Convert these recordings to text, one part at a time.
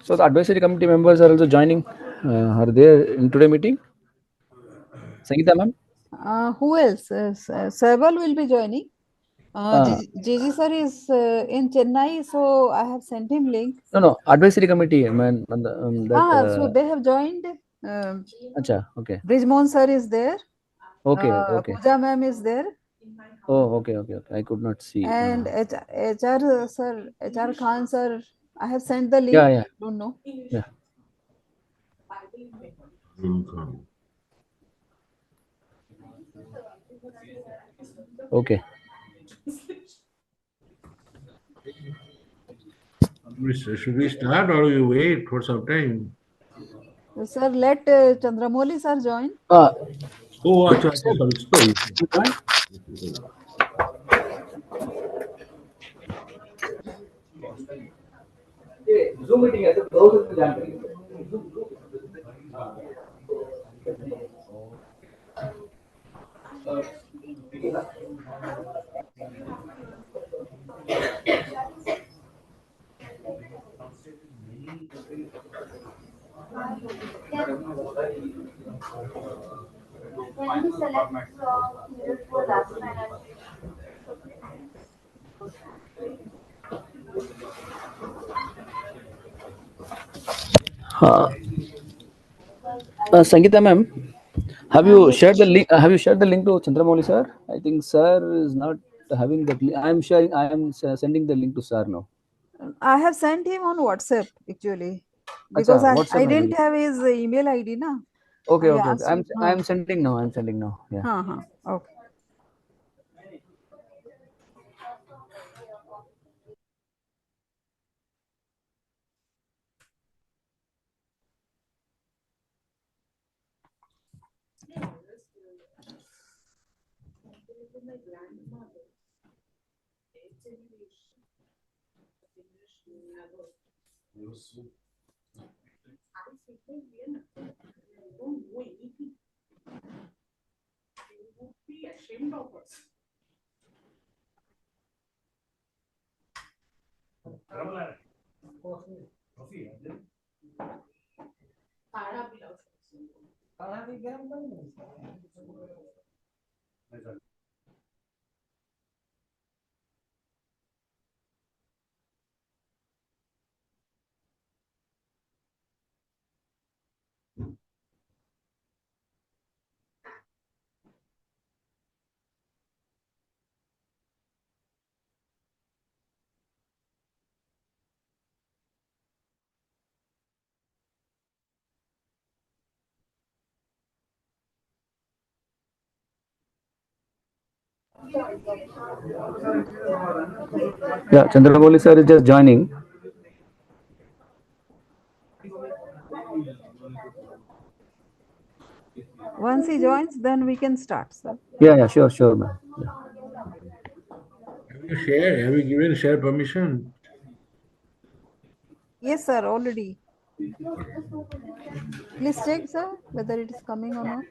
So the advisory committee members are also joining. Are they in today meeting? Sangeeta ma'am? Who else? Serval will be joining. Uh, Gigi sir is in Chennai, so I have sent him link. No, advisory committee, man. So they have joined. Acha, okay. Brijmon sir is there. Okay. Pooja ma'am is there. Oh, okay. I could not see. And HR sir, HR Khan sir, I have sent the link. Yeah. Don't know. Yeah. Okay. Should we start or we wait for some time? Sir, let Chandramoli sir join. Oh, sorry. Zoom meeting Can we select period for last financial? Sangeeta ma'am, have you shared the link? Have you shared the link to Chandramouli sir? I think sir is not having that. I am sharing. I am sending the link to sir now. I have sent him on WhatsApp actually because WhatsApp I didn't have his email ID na. Okay. I'm sending now. Yeah. Okay. Yeah, Chandramouli sir is just joining. Once he joins, then we can start, sir. Yeah, sure, ma'am. Yeah. Have you given share permission? Yes, sir, already. Please check, sir, whether it is coming or not.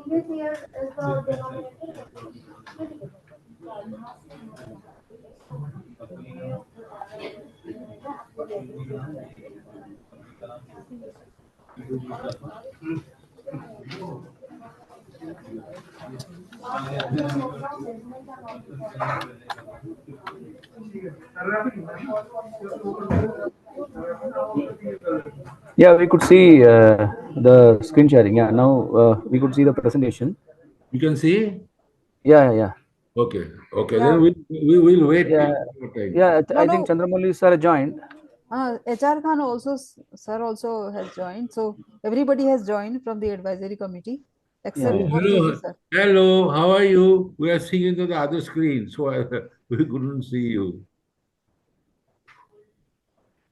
Previous year is the denominator. Yeah, we could see the screen sharing. Yeah, now we could see the presentation. You can see? Yeah. Okay. Yeah. Then we will wait. Yeah. I think Chandramouli sir joined. HR Khan sir also has joined. So everybody has joined from the advisory committee except hello. sir. Hello, how are you? We are seeing into the other screen, so we couldn't see you.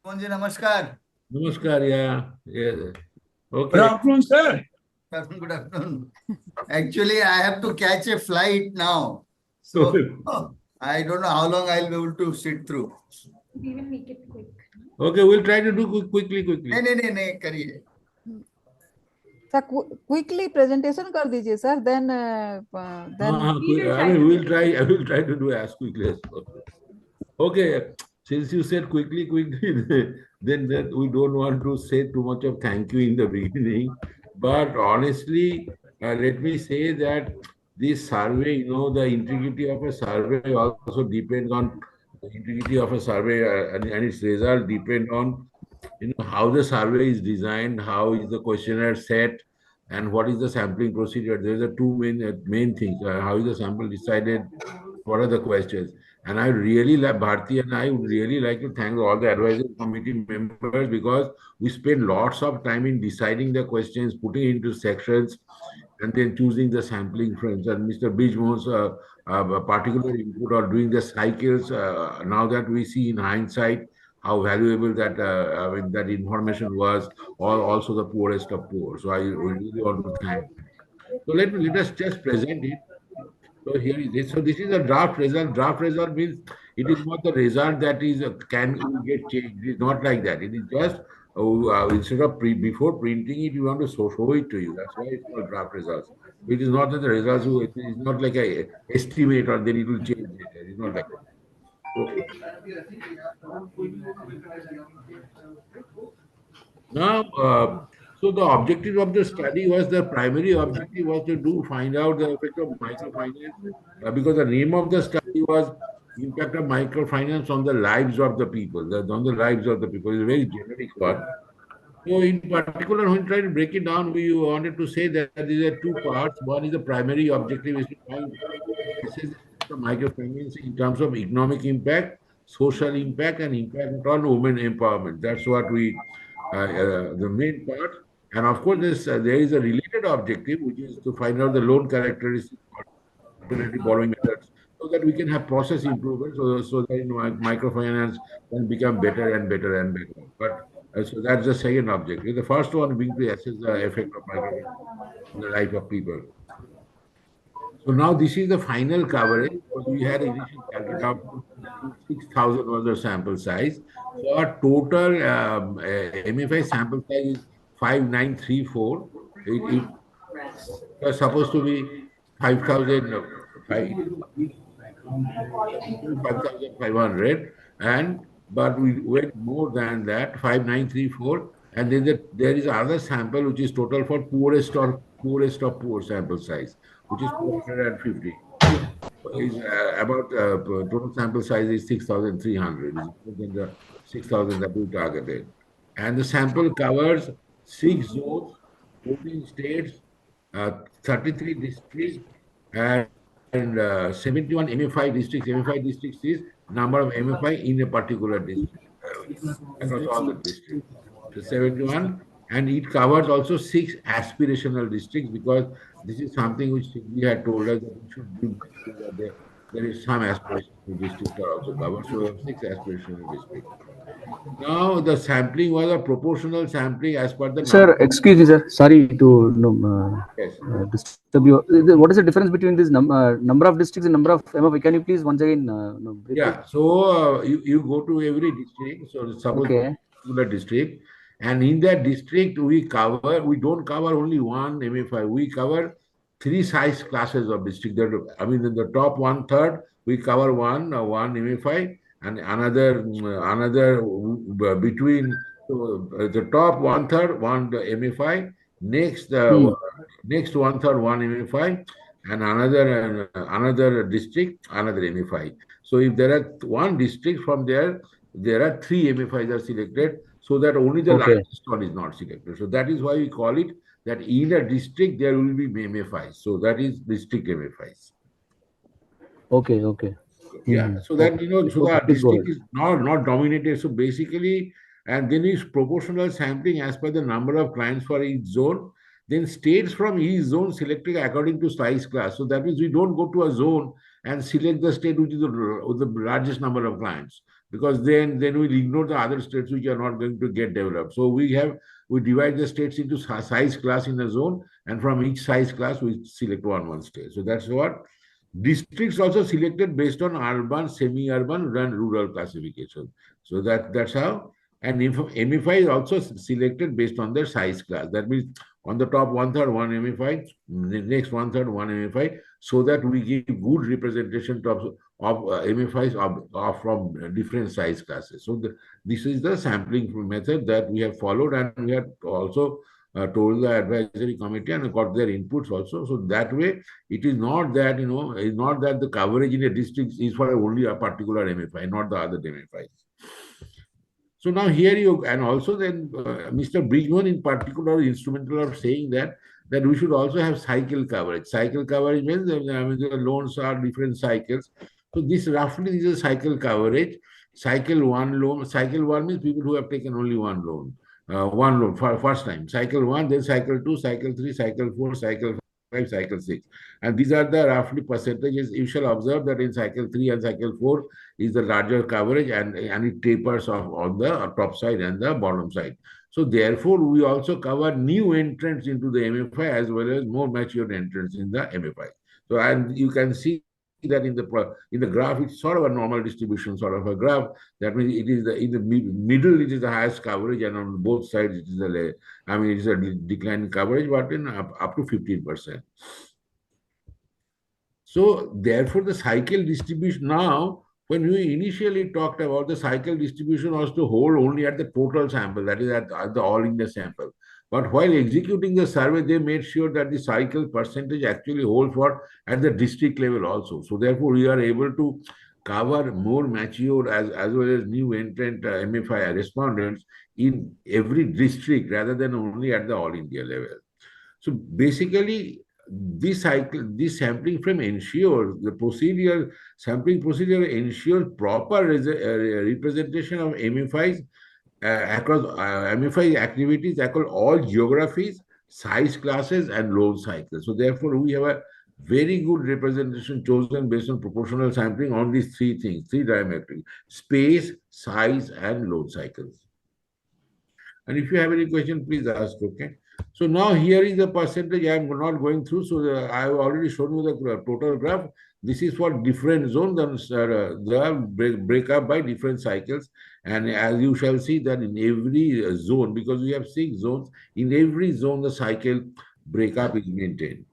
Namaskar. Namaskar, yeah. Okay. Good afternoon, sir. Good afternoon. Actually, I have to catch a flight now. So I don't know how long I'll be able to sit through. We will make it quick. Okay, we'll try to do quickly. नहीं करिए. Sir quickly presentation कर दीजिए sir then I will try to do as quickly as possible. Okay, since you said quickly, then we don't want to say too much of thank you in the beginning. But honestly, let me say that this survey, the integrity of a survey also depends on the integrity of a survey, and its result depend on how the survey is designed, how is the questionnaire set, and what is the sampling procedure. There's a two main things. How is the sample decided? What are the questions? And I really like Bharti, and I would really like to thank all the advisory committee members, because we spend lots of time in deciding the questions, putting into sections, and then choosing the sampling frames. And Mr. Bijmo's particular input or doing the cycles. Now that we see in hindsight how valuable that that information was, or also the poorest of poor. So I really want to thank. So let us just present it. So here is it. So this is a draft result. Draft result means it is not the result that is can will get changed. It is not like that. It is just instead of before printing it, you want to show it to you. That's why it's called draft results. It is not that the results. It is not like a estimate or then it will change later. It's not like that. So, now, so the objective of the study was, the primary objective was to find out the effect of microfinance, because the name of the study was impact of microfinance on the lives of the people. On the lives of the people is a very generic one. So in particular, when trying to break it down, we wanted to say that there are two parts. One is the primary objective is to find assess the microfinance in terms of economic impact, social impact, and impact on women empowerment. That's what the main part. And of course, there is a related objective, which is to find out the loan characteristics, alternative borrowing methods, so that we can have process improvement, so that microfinance can become better and better and better. But so that's the second objective. The first one being to assess the effect of microfinance on the life of people. So now this is the final coverage. So we had initially calculated out to 6,000 was the sample size. So our total MFI sample size is 5,934. It was supposed to be 5,000, 5,500, and but we went more than that, 5,934, and then there is another sample which is total for poorest of poor sample size, which is 450. Is about total sample size is 6,300, is more than the 6,000 that we targeted, and the sample covers 6 zones, 14 states, 33 districts, and 71 MFI districts. MFI districts is number of MFI in a particular district, across all the districts. So 71, and it covers also 6 aspirational districts, because this is something which we had told us that we should do, so that there is some aspirational districts are also covered. So we have 6 aspirational districts. Now the sampling was a proportional sampling as per the number. Sir, excuse me, sir. Sorry to Yes. disturb you. What is the difference between this number of districts and number of MFI? Can you please once again brief Yeah, it? so you go to every district. So suppose Okay. particular district, and in that district we don't cover only one MFI. We cover 3 size classes of district. I mean, in the top 1/3 we cover one MFI, and another between, so, the top 1/3 one the MFI, next Hmm. next 1/3 one MFI, and another district another MFI. So if there are one district from there are 3 MFIs are selected, so that only the Okay. largest one is not selected. So that is why we call it that in a district there will be MFIs. So that is district MFIs. Okay. Okay. Yeah, so that so Okay, the please go district ahead. is not dominated. So basically, and then is proportional sampling as per the number of clients for each zone. Then states from each zone selected according to size class. So that means we don't go to a zone and select the state which is with the largest number of clients, because then we'll ignore the other states which are not going to get developed. So we divide the states into size class in a zone, and from each size class we select one state. So that's what Districts also selected based on urban, semi-urban, and rural classification. So that's how. And if MFI is also selected based on their size class. That means on the top one third one MFI, next one third one MFI, so that we give good representation of MFIs from different size classes. So this is the sampling method that we have followed, and we have also told the advisory committee and got their inputs also. So that way, it is not that, it's not that the coverage in a district is for only a particular MFI, not the other MFIs. So now here you, and also then Mr. Bridgman in particular is instrumental of saying that we should also have cycle coverage. Cycle coverage means the loans are different cycles. So this roughly is a cycle coverage. Cycle one means people who have taken only one loan for first time. Cycle one, then cycle two, cycle three, cycle four, cycle five, cycle six. And these are the roughly percentages. You shall observe that in cycle three and cycle four, is the larger coverage, and it tapers off on the top side and the bottom side. So therefore, we also cover new entrants into the MFI as well as more mature entrants in the MFI. So, and you can see that in the graph, it's sort of a normal distribution sort of a graph. That means it is in the middle, it is the highest coverage, and on both sides, it is it is a declining coverage, but in up to 15%. So therefore, the cycle distribution now, when we initially talked about the cycle distribution was to hold only at the total sample, that is at the all India sample. But while executing the survey, they made sure that the cycle percentage actually holds for at the district level also. So therefore, we are able to cover more mature as well as new entrant MFI respondents in every district rather than only at the all India level. So basically, this sampling frame ensures sampling procedure ensures proper representation of MFIs across MFI activities across all geographies, size classes, and loan cycles. So therefore, we have a very good representation chosen based on proportional sampling on these three things, three diametric: space, size, and loan cycles. And if you have any question, please ask, okay? So now here is the percentage. I am not going through. So I have already shown you the total graph. This is for different zones, and the break up by different cycles. And as you shall see that in every zone, because we have 6 zones, in every zone the cycle breakup is maintained.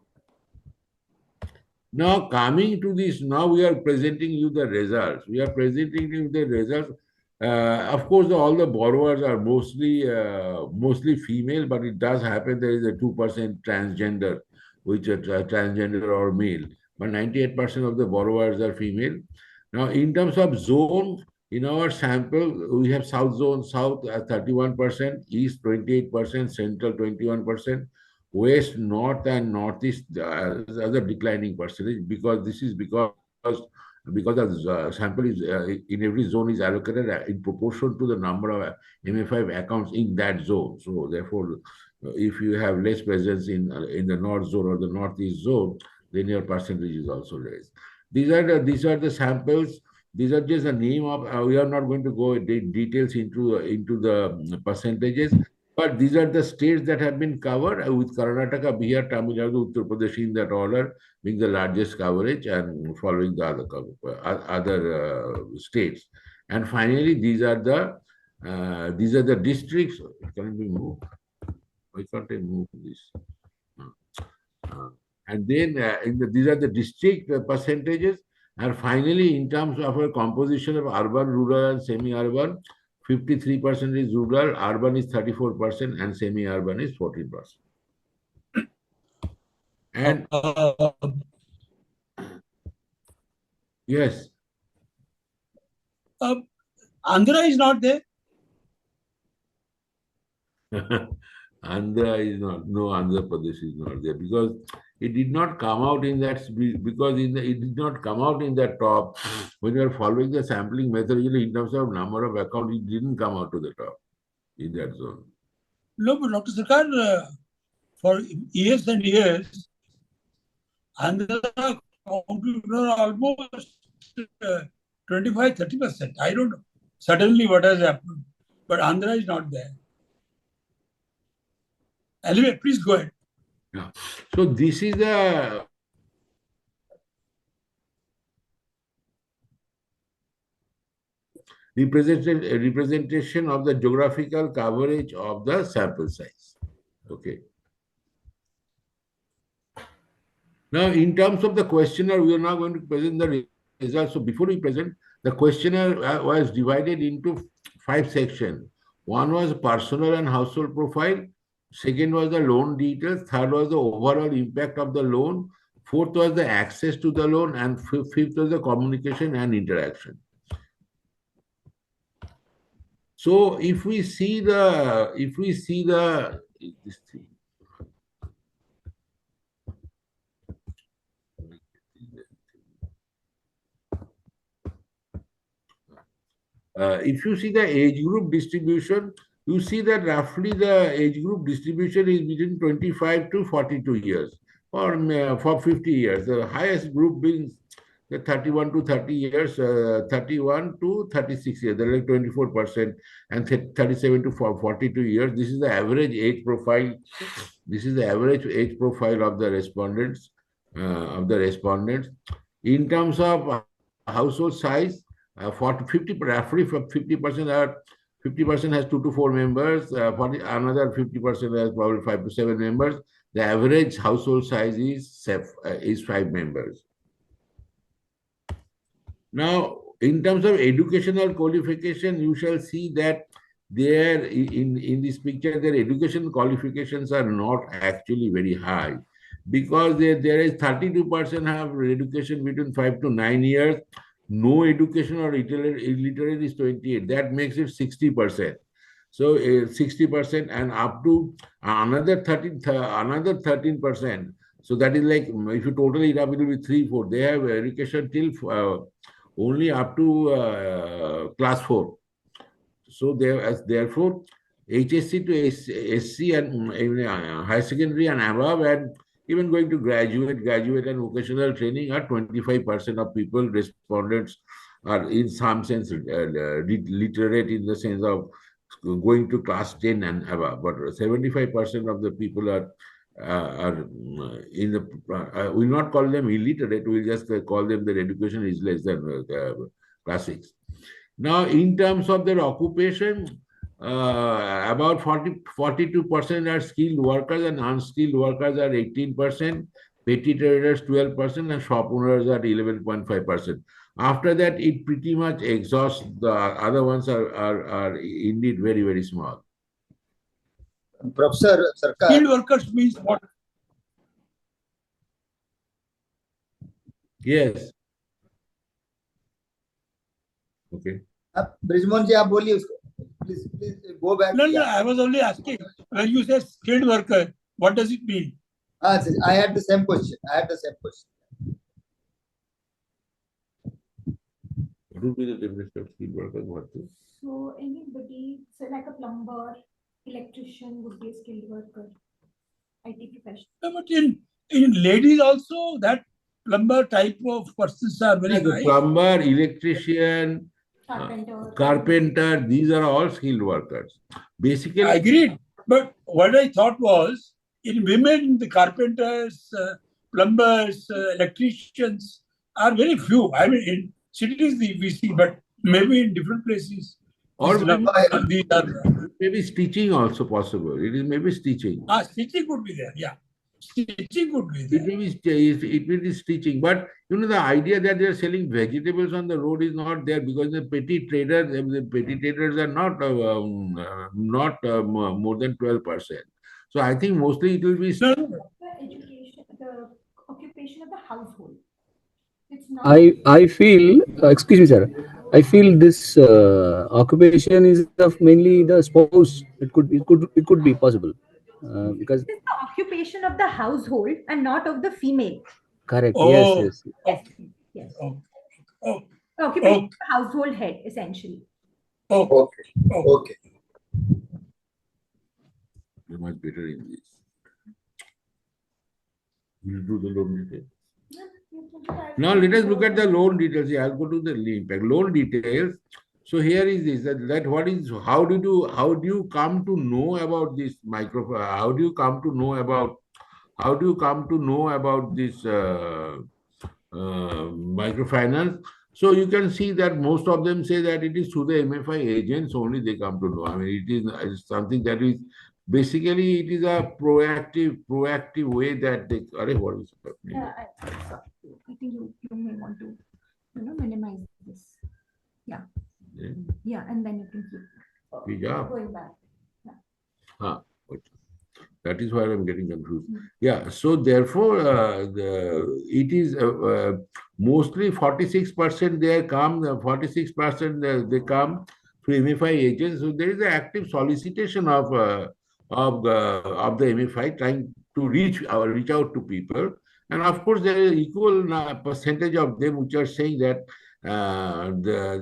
Now coming to this, now we are presenting you the results. We are presenting you the results. Of course, all the borrowers are mostly female, but it does happen there is a 2% transgender, which are transgender or male. But 98% of the borrowers are female. Now, in terms of zone, in our sample, we have South Zone, South 31%, East 28%, Central 21%, West, North, and Northeast as a declining percentage, because this is because the sample is in every zone is allocated in proportion to the number of MA5 accounts in that zone. So therefore, if you have less presence in the North zone or the Northeast zone, then your percentage is also less. These are the samples. These are just the name of. We are not going to go details into the percentages. But these are the states that have been covered with Karnataka, Bihar, Tamil Nadu, Uttar Pradesh in that order, being the largest coverage and following the other states. And finally, these are the districts. Can we move? Why can't I move this? And then these are the district percentages. And finally, in terms of our composition of urban, rural, and semi-urban, 53% is rural, urban is 34%, and semi-urban is 14%. And yes. Andhra is not there. Andhra is not. No, Andhra Pradesh is not there because it did not come out in that, because it did not come out in the top. When you are following the sampling methodology in terms of number of accounts, it didn't come out to the top in that zone. No, but Dr. Sarkar, for years and years, Andhra contributed almost 25-30%. I don't know. Suddenly what has happened. But Andhra is not there. Anyway, please go ahead. Yeah. So this is the representation of the geographical coverage of the sample size. Okay. Now, in terms of the questionnaire, we are now going to present the results. So before we present, the questionnaire was divided into 5 sections. One was personal and household profile. Second was the loan details. Third was the overall impact of the loan. Fourth was the access to the loan. And fifth was the communication and interaction. So if we see this thing. If you see the age group distribution, you see that roughly the age group distribution is between 25 to 42 years or for 50 years. The highest group being the 31 to 30 years, 31 to 36 years, they're like 24%, and 37 to 42 years. This is the average age profile. This is the average age profile of the respondents. In terms of household size, 50 roughly 50% are 50% has 2 to 4 members. Another 50% has probably 5 to 7 members. The average household size is 5 members. Now, in terms of educational qualification, you shall see that there in this picture, their education qualifications are not actually very high, because there is 32% have education between 5 to 9 years. No education or illiterate is 28. That makes it 60%. So 60% and up to another 13%. So that is like, if you total it up, it will be 3-4. They have education till only up to class 4. So therefore, HSC to SC and higher secondary and above, and even going to graduate and vocational training are 25% of people. Respondents are in some sense literate in the sense of going to class 10 and above, but 75% of the people are in the we'll not call them illiterate, we'll just call them their education is less than class 6. Now, in terms of their occupation, about 42% are skilled workers, and unskilled workers are 18%, petty traders 12%, and shop owners are 11.5%. After that, it pretty much exhausts. The other ones are indeed very, very small. Professor Sarkar. Skilled workers means what? Yes. Okay. Brijmohan ji आप बोलिए उसको. Please go back. No, I was only asking, when you say skilled worker, what does it mean? I had the same question. What would be the definition of skilled workers? So anybody, so like a plumber, electrician would be a skilled worker, IT professional. No, but in ladies also, that plumber type of persons are very high. Plumber, electrician, Carpenter, these are all skilled workers. Basically, I agreed. But what I thought was, in women, the carpenters, plumbers, electricians are very few. I mean, in cities we see, but maybe in different places. or These are, maybe stitching also possible. It is maybe stitching. stitching could be there, yeah. Stitching could be there. It will be stitching, but the idea that they are selling vegetables on the road is not there, because the petty traders are not more than 12%. So I think mostly it will be the education, the occupation of the household. It's not. I feel, excuse me, sir. I feel this occupation is of mainly the spouse. It could be possible because It's the occupation of the household and not of the female. correct. Oh, Yes. Yes. Oh, The occupation of the household head, essentially. Okay. You're much better in this. We'll do the loan details. Now let us look at the loan details. Yeah, I'll go to the impact. Loan details. So here is this, that what is, how do you come to know about this how do you come to know about this microfinance? So you can see that most of them say that it is through the MFI agents only they come to know. I mean, it's something that is basically it is a proactive way that they. What is happening? Yeah, I think you may want to, minimize this. Yeah. Yeah. Yeah, and then you can keep Yeah. going back. Huh. That is why I'm getting confused. Yeah. So therefore, it is mostly 46% they come. 46% they come through MFI agents. So there is an active solicitation of the MFI trying to reach out to people, and of course there is equal percentage of them which are saying that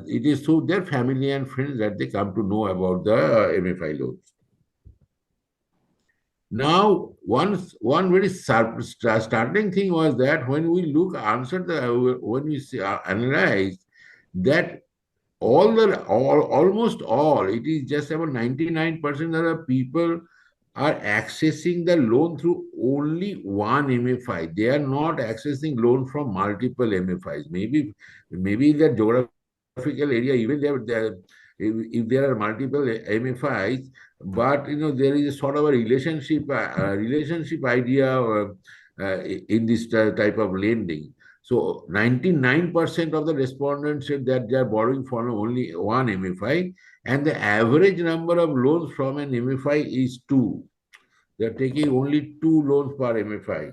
it is through their family and friends that they come to know about the MFI loans. Now, one very startling thing was that when we when we analyze that almost all, it is just about 99% of the people are accessing the loan through only one MFI. They are not accessing loan from multiple MFIs. Maybe in the geographical area, even if there are multiple MFIs, but there is a sort of a relationship idea in this type of lending. So 99% of the respondents said that they are borrowing from only one MFI, and the average number of loans from an MFI is two. They are taking only two loans per MFI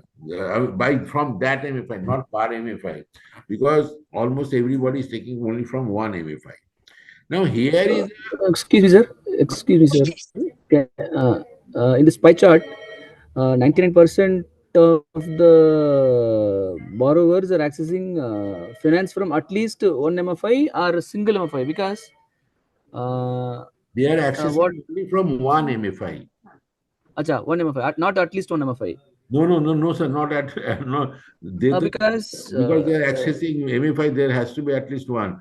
from that MFI, not per MFI, because almost everybody is taking only from one MFI. Now here is Excuse me, sir. Excuse me, sir. In this pie chart, 99% of the borrowers are accessing finance from at least one MFI or a single MFI because they are what? accessing only from one MFI. Acha, one MFI, not at least one MFI. No, sir, not at no. Because Because they are accessing MFI, there has to be at least one.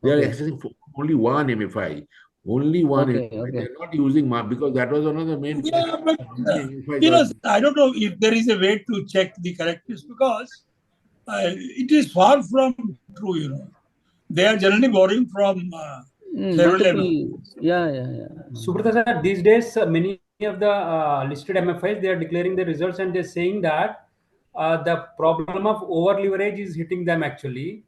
They are accessing only one MFI. Only one okay, MFI. They okay. are not using because that was one of the main Yeah, questions. but How many MFIs are I don't know if there is a way to check the correctness because it is far from true. They are generally borrowing from several Multiple. MFIs. Yeah. Subrata sir, these days many of the listed MFIs they are declaring the results and they're saying that the problem of over leverage is hitting them actually.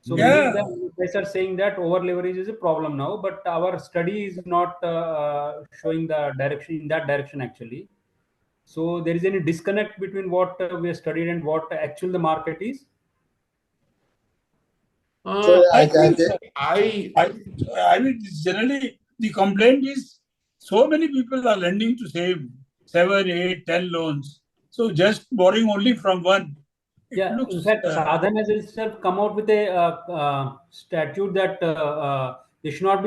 So many of Yeah. the MFIs are saying that over leverage is a problem now, but our study is not showing the direction in that direction actually. So there is any disconnect between what we have studied and what actual the market is. So I I think think I mean generally the complaint is so many people are lending to same 7, 8, 10 loans. So just borrowing only from one. It Yeah, in looks fact, Sadhan has itself come out with a statute that there should not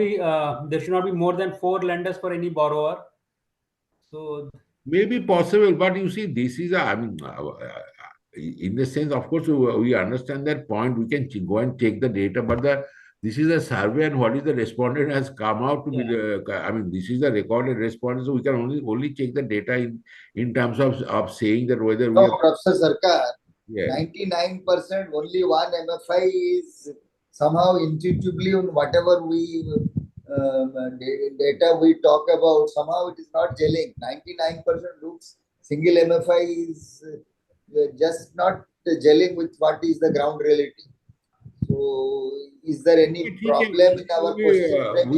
be more than 4 lenders for any borrower. So maybe possible, but you see, this is in the sense, of course, we understand that point. We can go and take the data, but this is a survey, and what is the respondent has come out to be the. I mean, this is the recorded response, so we can only check the data in terms of saying that whether we no, have. Professor Sarkar, Yeah. 99% only one MFI is somehow intuitively on whatever data we talk about, somehow it is not gelling. 99% looks single MFI is just not gelling with what is the ground reality. So, is there any problem in our question framing?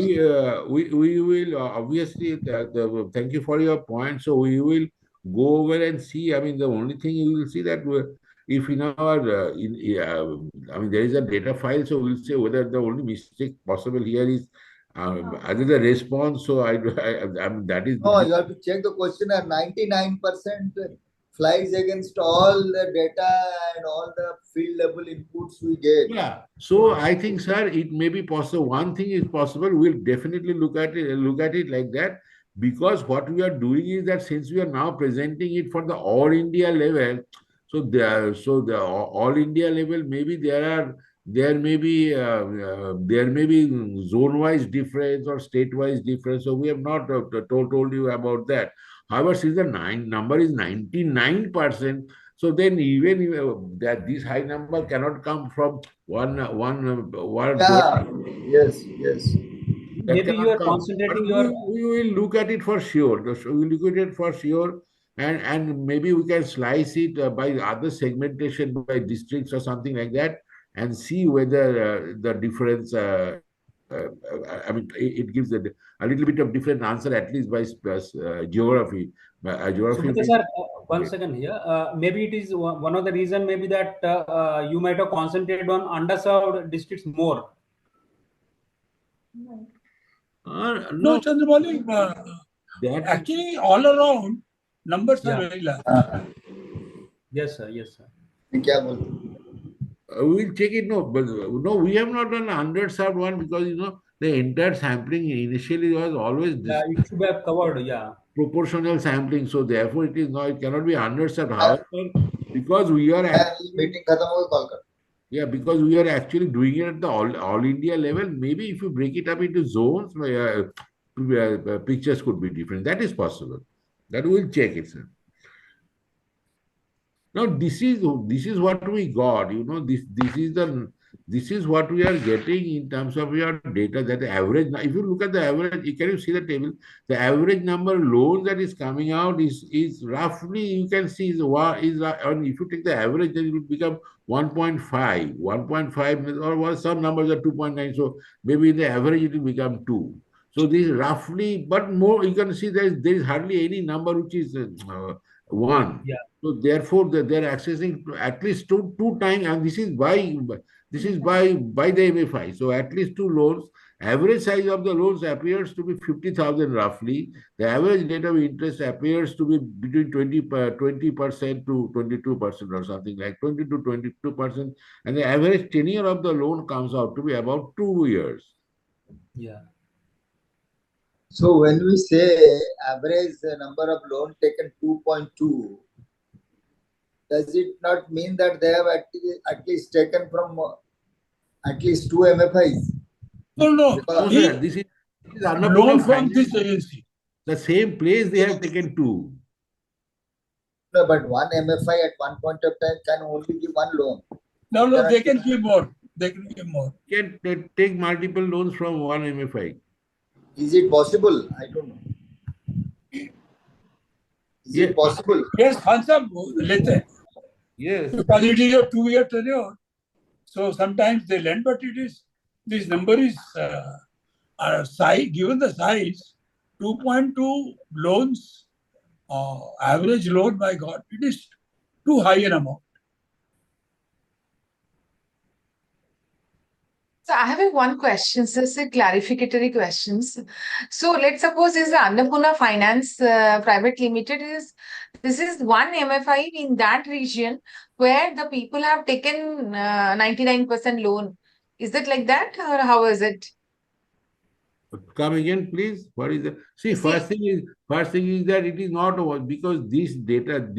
We will obviously thank you for your point. So we will go over and see. I mean, the only thing you will see that if in our I mean, there is a data file, so we'll say whether the only mistake possible here is either the response. So I mean that is. No, you have to check the questionnaire. 99% flies against all the data and all the field level inputs we get. Yeah. So I think, sir, it may be possible. One thing is possible. We'll definitely look at it like that, because what we are doing is that since we are now presenting it for the all India level, so the all India level, maybe there may be zone wise difference or state wise difference. So we have not told you about that. However, since the number is 99%, So then even that this high number cannot come from one. Yeah. Yes. Yes. That Maybe you cannot are come. But concentrating we, your. we will look at it for sure. We will look at it for sure, and maybe we can slice it by other segmentation by districts or something like that, and see whether the difference. I mean, it gives a little bit of different answer at least by geography. Geography. Subhata sir, one second here. Maybe it is one of the reason. Maybe that you might have concentrated on underserved districts more. No. No, No, Chandramouli, that actually all around numbers are Yeah. very large. Yes, sir. Yes, sir. क्या बोलते? we will check it. No, but no, we have not done underserved one because the entire sampling initially was always Yeah, it should have covered. Yeah. proportional sampling. So therefore, it cannot be underserved. However, because we are meeting खत्म हो गई call कर. because we are actually doing it at the all India level, maybe if you break it up into zones, pictures could be different. That is possible. That we'll check it, sir. Now this is what we got. This is what we are getting in terms of your data. That the average. If you look at the average, can you see the table? The average number loans that is coming out is roughly, you can see and if you take the average, then it will become 1.5, 1.5, or some numbers are 2.9. So maybe the average it will become 2. So this is roughly, but more you can see there is hardly any number which is 1. Yeah. So therefore, they're accessing at least two times, and this is by the MFI. So at least two loans. Average size of the loans appears to be 50,000 roughly. The average rate of interest appears to be between 20% to 22% or something like 20 to 22%, and the average tenure of the loan comes out to be about 2 years. Yeah. So when we say average number of loan taken 2.2, does it not mean that they have at least taken from at least 2 MFIs? No, No, sir, this is loan Annapurna from this Finance. agency. The same place they have taken two. No, but one MFI at one point of time can only give one loan. No, they can give more. They can give more. Can take multiple loans from one MFI. Is it possible? I don't know. Is it possible? Yes, Hansam, लेते हैं. Yes. Because it is a 2-year tenure. So sometimes they lend, but this number is size, given the size, 2.2 loans, average loan, by God, it is too high an amount. So I have one question, so it's a clarificatory questions. So let's suppose this is Annapurna Finance Private Limited. This is one MFI in that region where the people have taken 99% loan. Is it like that, or how is it? Come again, please. What is the first thing is that it is not because this data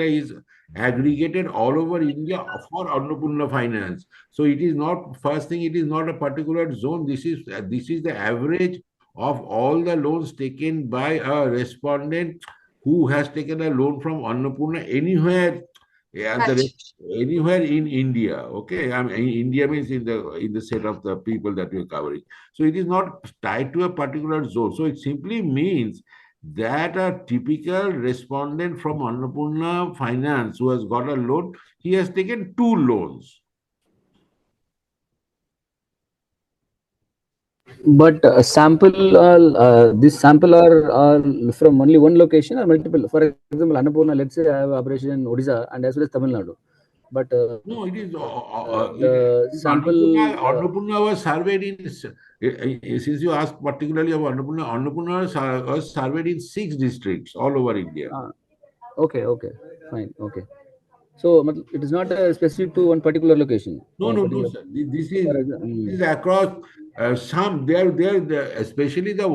is aggregated all over India for Annapurna Finance. So it is not first thing. It is not a particular zone. This is the average of all the loans taken by a respondent who has taken a loan from Annapurna anywhere. Yeah, anywhere in India. Okay, I mean, India means in the set of the people that we are covering. So it is not tied to a particular zone. So it simply means that a typical respondent from Annapurna Finance who has got a loan, he has taken two loans. But this sample are from only one location or multiple. For example, Annapurna, let's say I have operation in Odisha and as well as Tamil Nadu. But no, it is the sample. Annapurna was surveyed in. Since you asked particularly about Annapurna was surveyed in 6 districts all over India. Okay, fine, okay. So it is not specific to one particular location. No, sir. This is across some. There, especially the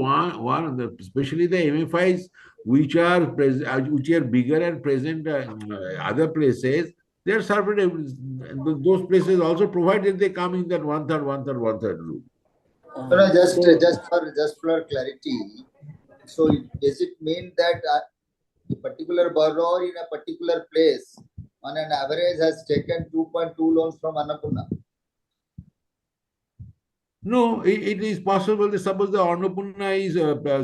especially the MFIs which are bigger and present other places. They are surveyed. Those places also, provided they come in that one third rule. No, just for clarity. So does it mean that a particular borrower in a particular place on an average has taken 2.2 loans from Annapurna? No, it is possible that suppose the Annapurna is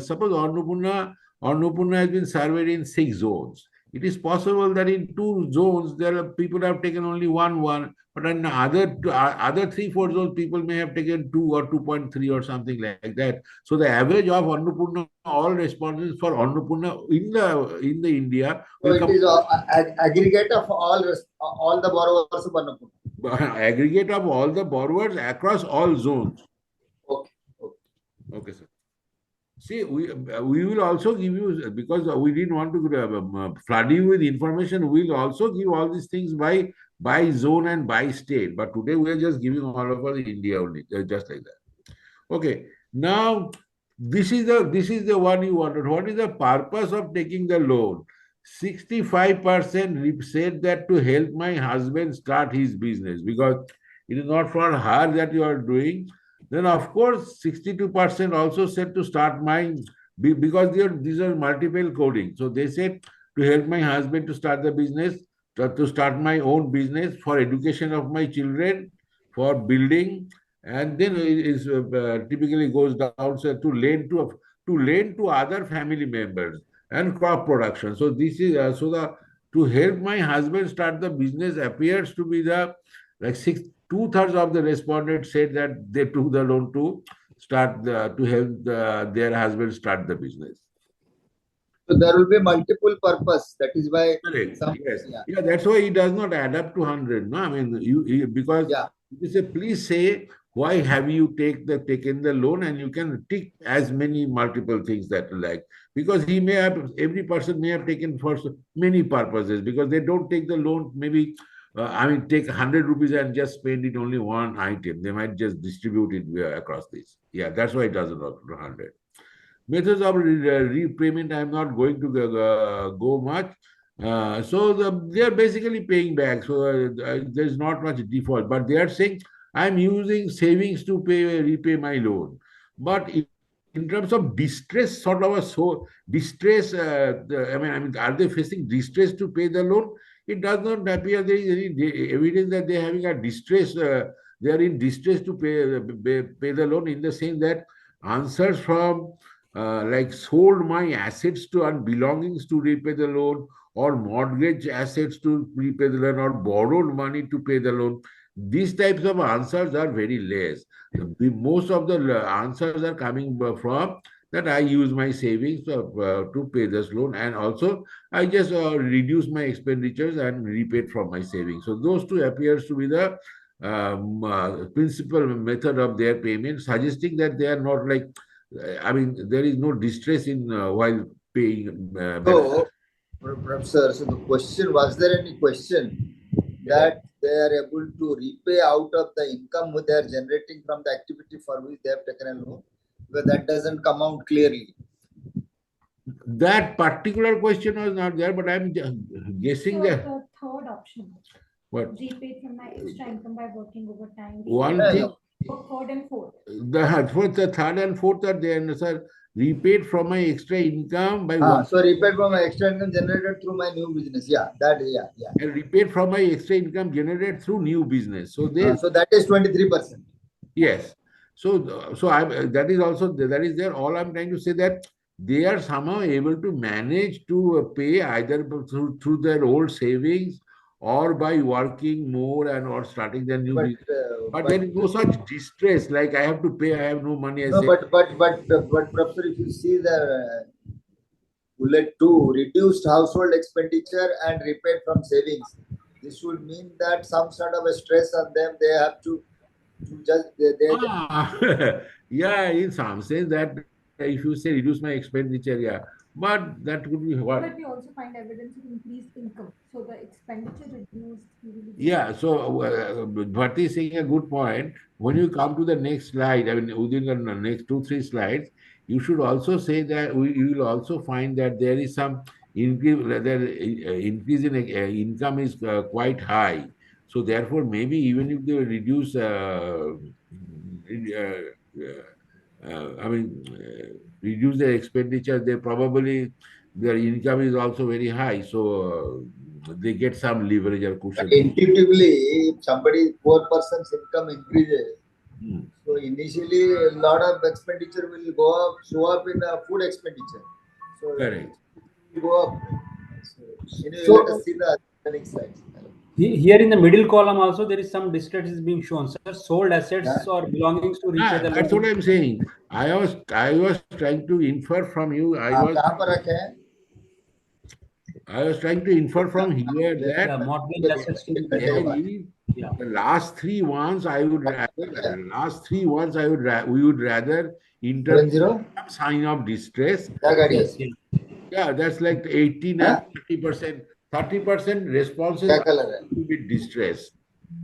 suppose Annapurna has been surveyed in 6 zones. It is possible that in 2 zones there are people have taken only one, but in other 3, 4 zones people may have taken 2 or 2.3 or something like that. So the average of Annapurna, all respondents for Annapurna in the India So will it come is aggregate of all the borrowers of Annapurna. aggregate of all the borrowers across all zones. Okay. Okay, sir. See, we will also give you, because we didn't want to flood you with information, we'll also give all these things by zone and by state. But today we are just giving all over India only, just like that. Okay. Now, this is the one you wanted. What is the purpose of taking the loan? 65% said that to help my husband start his business, because it is not for her that you are doing. Then, of course, 62% also said to start mine, because these are multiple coding. So they said to help my husband to start the business, to start my own business, for education of my children, for building, and then it is typically goes down, so to lend to other family members and crop production. So this is so the to help my husband start the business appears to be the like 2/3 of the respondents said that they took the loan to to help their husband start the business. So there will be multiple purpose. That is why Correct. some Yes. Yeah, that's why it does not add up to 100. No, I mean, because you say, please say, why have you taken the loan, and you can tick as many multiple things that you like. Because every person may have taken for many purposes, because they don't take the loan, maybe, take 100 rupees and just spend it only one item. They might just distribute it across this. Yeah, that's why it doesn't go to 100. Methods of repayment, I'm not going to go much. They are basically paying back. So there's not much default, but they are saying I'm using savings to repay my loan. But in terms of distress, sort of distress. Are they facing distress to pay the loan? It does not appear there is any evidence that they're having a distress. They are in distress to pay the loan, in the sense that answers from like sold my assets to and belongings to repay the loan, or mortgage assets to repay the loan, or borrowed money to pay the loan. These types of answers are very less. Most of the answers are coming from that I use my savings to pay this loan, and also I just reduce my expenditures and repay from my savings. So those two appears to be the principal method of their payment, suggesting that they are not like there is no distress in while paying. So, Professor, so the question, was there any question that they are able to repay out of the income they are generating from the activity for which they have taken a loan? Because that doesn't come out clearly. That particular question was not there, but I'm guessing that. The third option. What? Repaid from my extra income by working overtime. One thing. Third and fourth. The third and fourth are there, sir. Repaid from my extra income by So repaid from my extra income generated through my new business. And repaid from my extra income generated through new business. So so that is 23%. Yes. That is also that is there. All I'm trying to say that they are somehow able to manage to pay either through their old savings, or by working more and or starting their new business. But there is no such distress like I have to pay, I have no money. But Professor, if you see the bullet 2, reduced household expenditure and repaid from savings, this would mean that some sort of a stress on them. They have to just yeah, in some sense that if you say reduce my expenditure, but that could be what. But we also find evidence of increased income, so the expenditure reduced. Yeah, so Bharti is saying a good point. When you come to the next slide, within the next 2-3 slides, you should also say that you will also find that there is some increase. Increase in income is quite high. So therefore, maybe even if they reduce, reduce their expenditure, they probably their income is also very high. So they get some leverage or cushion. Intuitively, if somebody, poor person's income increases, Hmm. so initially a lot of expenditure will go up, show up in food expenditure. So Correct. it will go up. So anyway, So- let us see the economic side. Here in the middle column also there is some distress is being shown, sir. Sold assets Yeah. or belongings to repay the That's loan. what I'm saying. I was trying to infer from you. कहाँ पर रखे हैं? I was trying to infer from here that Yeah, mortgage assets to be paid. generally Yeah. the last three ones I would rather we would rather interpret 70? some sign of distress. क्या गाड़ी है? Yes, yes. Yeah, that's like 18 and 30%. 30% responses क्या are colour है? a bit distress.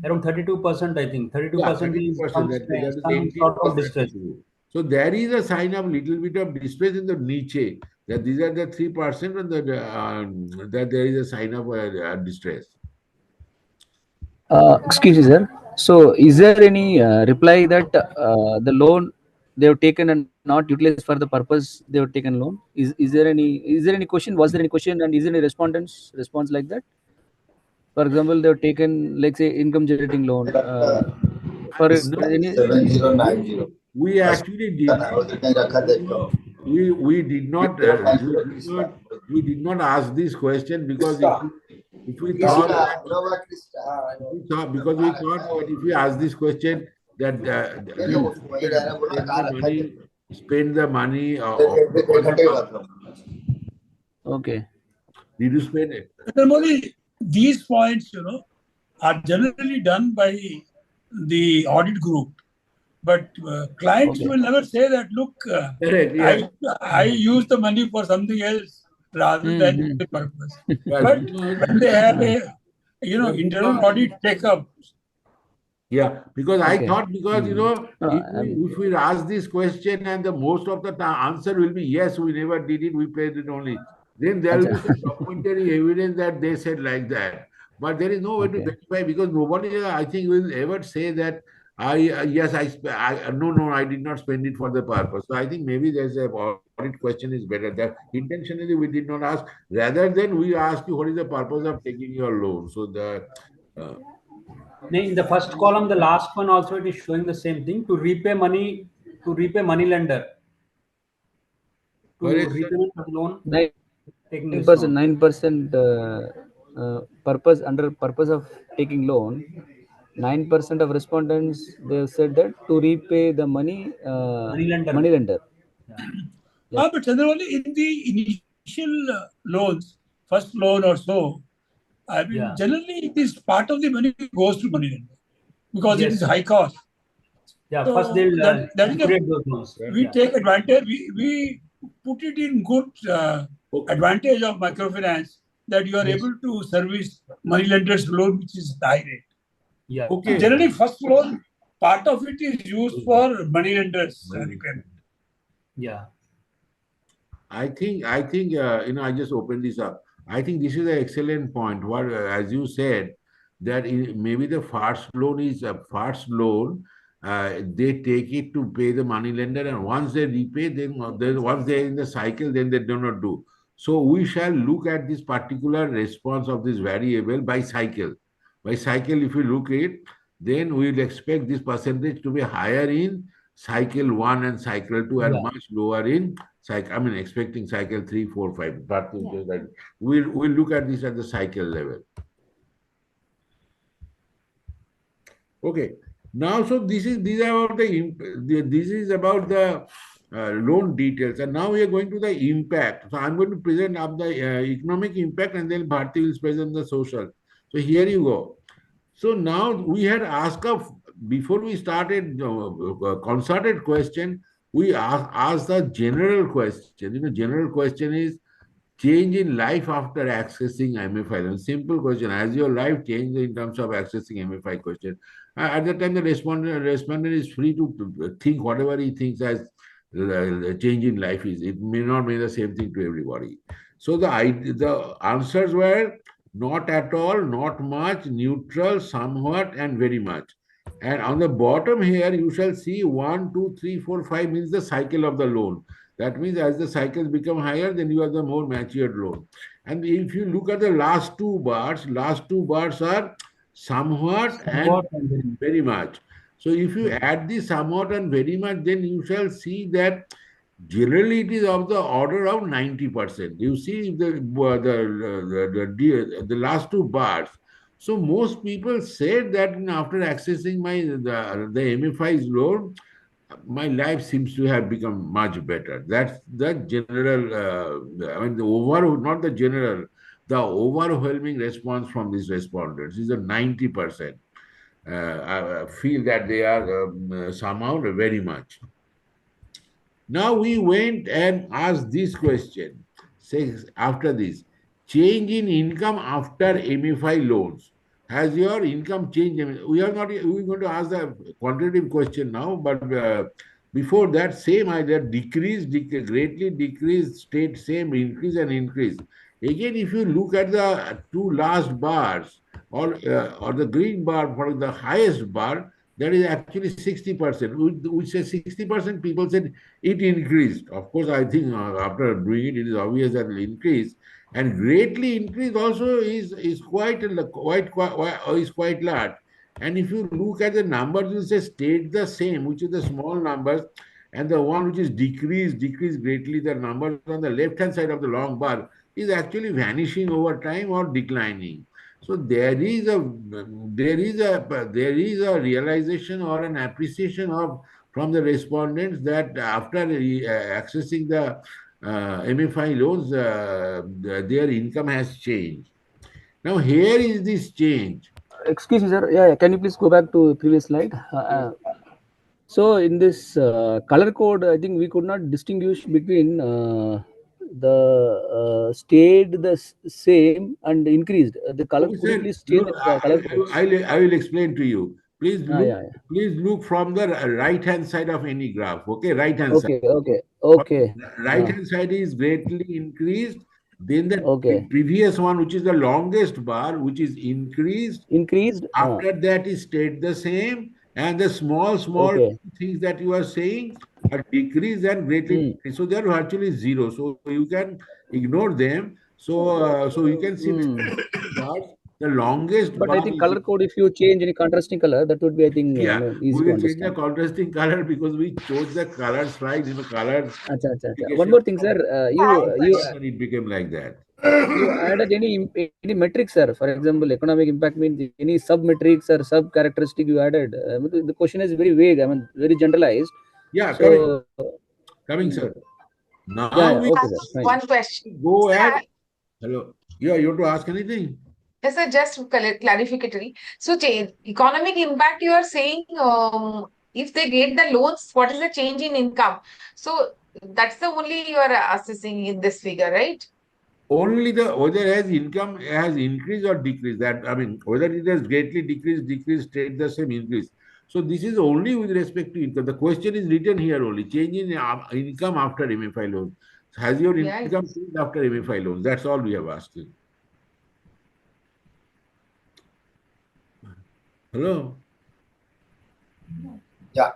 Around 32%, I think. 32% is 32%. That is some 18 sort plus of distress. 32. So there is a sign of little bit of distress in the niche. That these are the 3% and that there is a sign of distress. Excuse me, sir. So, is there any reply that the loan they have taken and not utilized for the purpose they have taken loan? Is there any question? Was there any question and is there any response like that? For example, they have taken, like say, income generating loan for No, any. 7090. we actually did कहीं रखा देखता हूँ. we did not we did not ask this question because if we thought that Nova Krista. because we thought that if we ask this question that spend the money Okay. did you spend it? Normally, these points, are generally done by the audit group. But clients Okay. will never say that, look, Correct, yeah. I use the money for something else rather than the purpose. Well, But when they have a, internal audit take up, yeah, because I Okay. thought because No, if we ask this question and the most of the answer will be yes, we never did it, we paid it only. Then there will be some documentary evidence that they said like that. But there is no way to Okay. verify because nobody, I think, will ever say that yes, no, I did not spend it for the purpose. So I think maybe there's a audit question is better. That intentionally we did not ask, rather than we ask you what is the purpose of taking your loan. So In the first column, the last one also it is showing the same thing to repay money lender. To Where is repayment of loan. 9%, 9% purpose under purpose of taking loan. 9% of respondents they have said that to repay the money Money lender. Yeah. but generally in the initial loans, first loan or so, I mean, Yeah. generally this part of the money goes to money lender because it Yes. is high cost. Yeah, So first they'll that is liquidate those loans. we take advantage. We put it in good advantage of microfinance that you are able to service money lenders loan which is high rate. Yeah. Okay. Generally, first loan part of it is used for money lenders repayment. Yeah. I think I just opened this up. I think this is an excellent point. What as you said that maybe the first loan is a first loan. They take it to pay the money lender, and once they repay, then once they're in the cycle, then they do not do. So we shall look at this particular response of this variable by cycle. By cycle, if we look at it, then we will expect this percentage to be higher in cycle 1 and cycle 2 and much lower in cycle. I mean, expecting cycle 3, 4, 5. But we'll look at this at the cycle level. Okay. Now, so this is about the loan details, and now we are going to the impact. So I'm going to present up the economic impact, and then Bharti will present the social. So here you go. So now we had asked before we started concerted question. We asked the general question. General question is change in life after accessing MFI. Simple question. Has your life changed in terms of accessing MFI question? At the time, the respondent is free to think whatever he thinks as change in life is. It may not mean the same thing to everybody. So the answers were not at all, not much, neutral, somewhat, and very much. And on the bottom here, you shall see 1, 2, 3, 4, 5 means the cycle of the loan. That means as the cycles become higher, then you have the more matured loan. And if you look at the last two bars are somewhat and Somewhat and very much. very much. So if you add the somewhat and very much, then you shall see that generally it is of the order of 90%. You see the last two bars. So most people said that after accessing the MFI's loan, my life seems to have become much better. That's the general, not the general, the overwhelming response from these respondents is a 90%. I feel that they are somehow very much. Now we went and asked this question. Says after this, change in income after MFI loans. Has your income changed? I mean, we are not. We're going to ask the quantitative question now, but before that, same idea: greatly decrease, stayed same, increase and increase. Again, if you look at the two last bars or the green bar for the highest bar, that is actually 60%. We say 60%. People said it increased. Of course, I think after doing it, it is obvious that it will increase. And greatly increased also is quite large. And if you look at the numbers, you say stayed the same, which is the small numbers, and the one which is decreased greatly. The numbers on the left hand side of the long bar is actually vanishing over time or declining. So there is a realization or an appreciation of from the respondents that after accessing the MFI loans, their income has changed. Now, here is this change. Excuse me, sir. Yeah, can you please go back to previous slide? So in this color code, I think we could not distinguish between the stayed the same and increased. The color, Okay, could you sir. please change Look, the color code? I will explain to you. Please Ah, look, yeah, yeah. please look from the right hand side of any graph. Okay, right hand side. Okay, okay, okay. Right hand side is greatly increased. Then the Okay. previous one, which is the longest bar, which is increased. Increased. After that, it stayed the same. And the small Okay. things that you are saying are decreased and greatly Hmm. decreased. So they are virtually zero. So you can ignore them. So you can see the Hmm. bars. The longest But I bar think is color code, if you change any contrasting color, that would be, I think, yeah. easy We to will change the understand. contrasting color because we chose the colors right. Color Acha, acha, acha. One indication more thing, sir. it became like that. You added any metrics, sir? For example, economic impact means any sub metrics or sub characteristic you added. The question is very vague. I mean, very generalized. Yeah, So, coming, mm, sir. yeah, Now yeah. we Okay, sir. Fine. One question. go ahead. Sir, Hello. Yeah, you have to ask anything? yes, sir, just clarificatory. So, economic impact, you are saying if they get the loans, what is the change in income? So, that's the only you are assessing in this figure, right? Only the whether has income has increased or decreased. That I mean, whether it has greatly decreased, stayed the same, increase. So this is only with respect to income. The question is written here only. Change in income after MFI loans. Has your Yeah. income changed after MFI loans? That's all we have asked you. Hello. Yeah.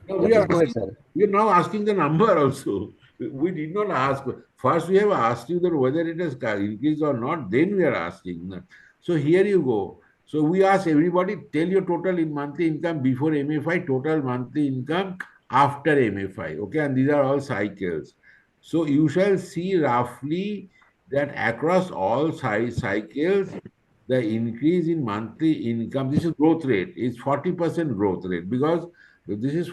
No, Yeah, please go ahead, sir. we are now asking the number also. We did not ask. First, we have asked you that whether it has increased or not. Then we are asking. So here you go. So we ask everybody, tell your total in monthly income before MFI, total monthly income after MFI. Okay, and these are all cycles. So you shall see roughly that across all cycles, the increase in monthly income, this is growth rate, is 40% growth rate because this is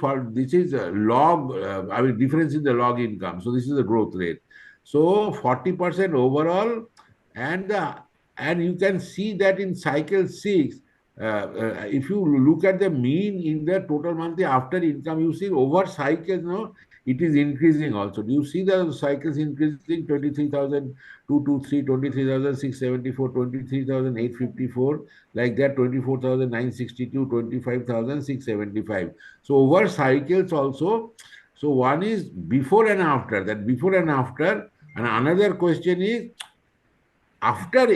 a log, I mean, difference in the log income. So this is the growth rate. So 40% overall, and and you can see that in cycle six, if you look at the mean in the total monthly after income, you see over cycles, no, it is increasing also. Do you see the cycles increasing 23,223, 23,674, 23,854, like that 24,962, 25,675. So over cycles also. So one is before and after. That before and after. And another question is after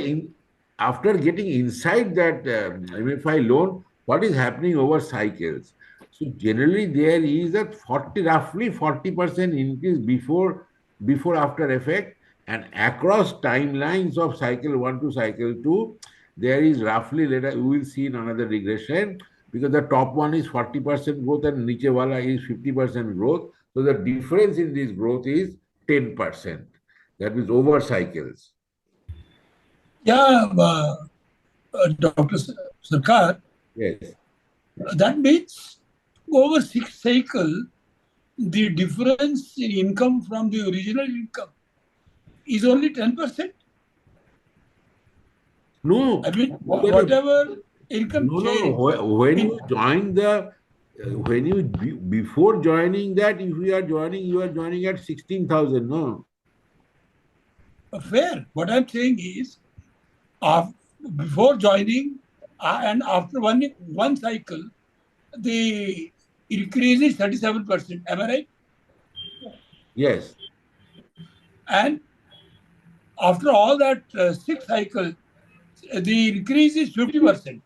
after getting inside that MFI loan, what is happening over cycles? So generally there is a roughly 40% increase before after effect, And across timelines of cycle 1 to cycle 2, there is roughly, later we will see in another regression, because the top one is 40% growth and niche wala is 50% growth. So the difference in this growth is 10%. That means over cycles. Yeah, Dr. Sarkar, Yes. that means over 6 cycle, the difference in income from the original income is only 10%. No. I mean, whatever income change. When you join the, before joining that, if you are joining at 16,000, no? Fair. What I'm saying is, before joining and after one cycle, the increase is 37%. Am I right? Yes. And after all that 6 cycles, the increase is 50%.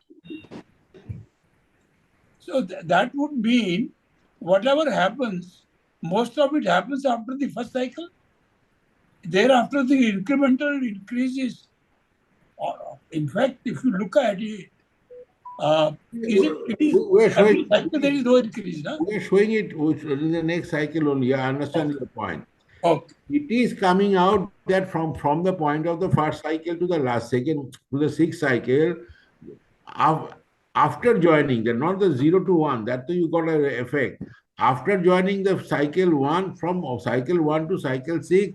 So that would mean whatever happens, most of it happens after the first cycle. Thereafter, the incremental increase is, in fact, if you look at it, it is We're every showing, cycle there is no increase, no? we're showing it in the next cycle only. I understand your point. Okay. It is coming out that from the point of the first cycle to the last second to the sixth cycle, after joining, that not the 0 to 1, that you got an effect. After joining the cycle 1, from cycle 1 to cycle 6,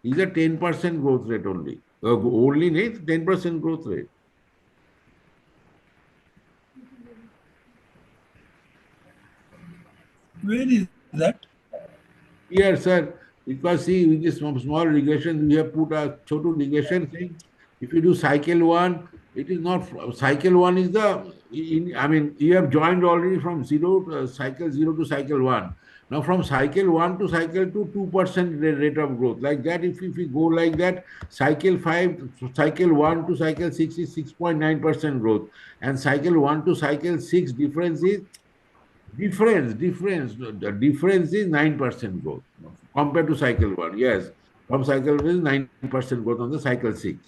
is a 10% growth rate only. Only 10% growth rate. Where is that? Here, sir, because see, with this small regression, we have put a total regression thing. If you do cycle 1, it is not, cycle 1 is I mean, you have joined already from cycle 0 to cycle 1. Now, from cycle 1 to cycle 2, 2% rate of growth. Like that, if we go like that, cycle 5, cycle 1 to cycle 6 is 6.9% growth. And cycle 1 to cycle 6 difference is the difference is 9% growth compared to cycle 1. Yes, from cycle 1 is 9% growth on the cycle 6.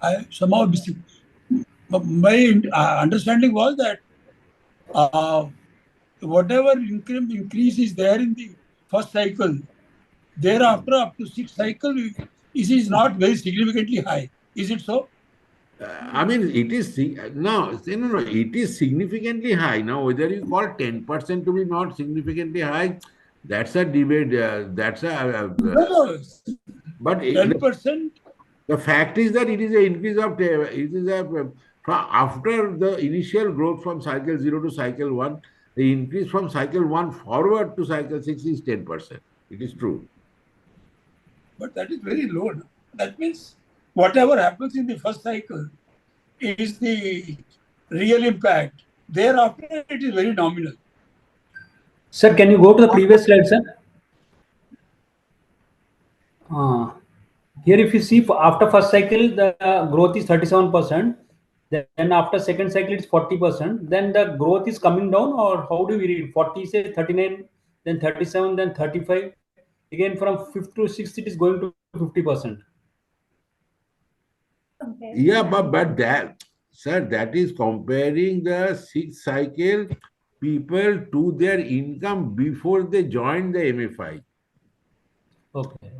I somehow my understanding was that whatever increase is there in the first cycle, thereafter up to 6 cycle, it is not very significantly high. Is it so? I mean, it is no, it is significantly high. Now, whether you call 10% to be not significantly high, that's a debate. That's a No, but 10%. the fact is that it is an increase of it is after the initial growth from cycle 0 to cycle 1, the increase from cycle 1 forward to cycle 6 is 10%. It is true. But that is very low. No? That means whatever happens in the first cycle is the real impact. Thereafter, it is very nominal. Sir, can you go to the previous slide, sir? Here, if you see, after first cycle, the growth is 37%. Then after second cycle, it's 40%. Then the growth is coming down, or how do we read? 40, say 39, then 37, then 35. Again, from fifth to sixth, it is going to 50%. Yeah, but that, sir, that is comparing the sixth cycle people to their income before they join the MFI. Okay.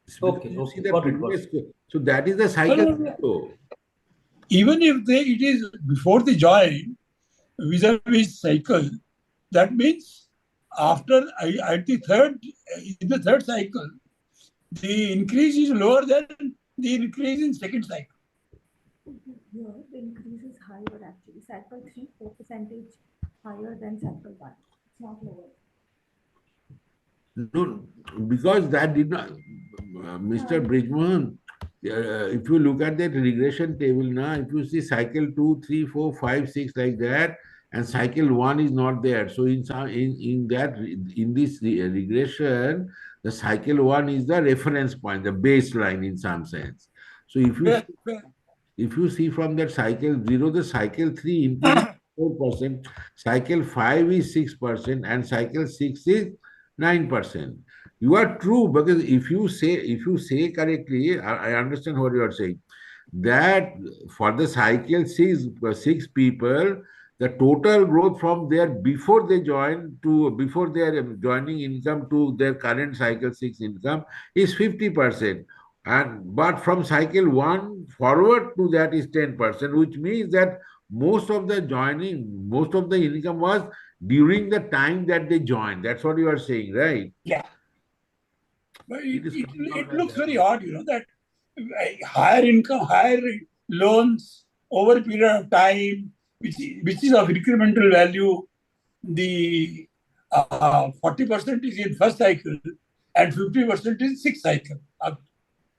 You see the previous, so that is the cycle. Even if it is before the join, vis-a-vis cycle, that means after in the third cycle, the increase is lower than the increase in second cycle. Here, the increase is higher actually. Cycle 3, 4% higher than cycle 1. It's not lower. No, because that did not, Mr. Bridgman, if you look at that regression table now, if you see cycle 2, 3, 4, 5, 6 like that, and cycle 1 is not there. So in this regression, the cycle 1 is the reference point, the baseline in some sense. So if you see from that cycle 0, the cycle 3 increases 4%, cycle 5 is 6%, and cycle 6 is 9%. You are true, because if you say correctly, I understand what you are saying. That for the cycle six people, the total growth from their before they join to before their joining income to their current cycle six income is 50%. And but from cycle one forward to that is 10%, which means that most of the income was during the time that they joined. That's what you are saying, right? Yeah. But It is coming out it like looks that. very odd, that higher income, higher loans over a period of time, which is of incremental value. The 40% is in first cycle and 50% is sixth cycle.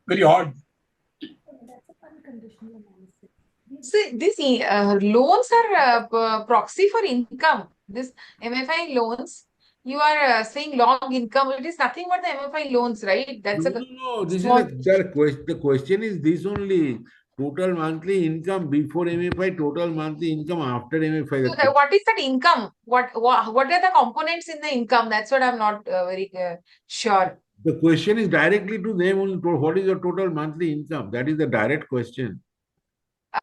Very odd. That's a unconditional analysis. So these loans are proxy for income. This MFI loans, you are saying long income. It is nothing but the MFI loans, right? That's a No. This is small. the question is this only: total monthly income before MFI, total monthly income after MFI. So what is that income? What are the components in the income? That's what I'm not very sure. The question is directly to them only. What is your total monthly income? That is the direct question.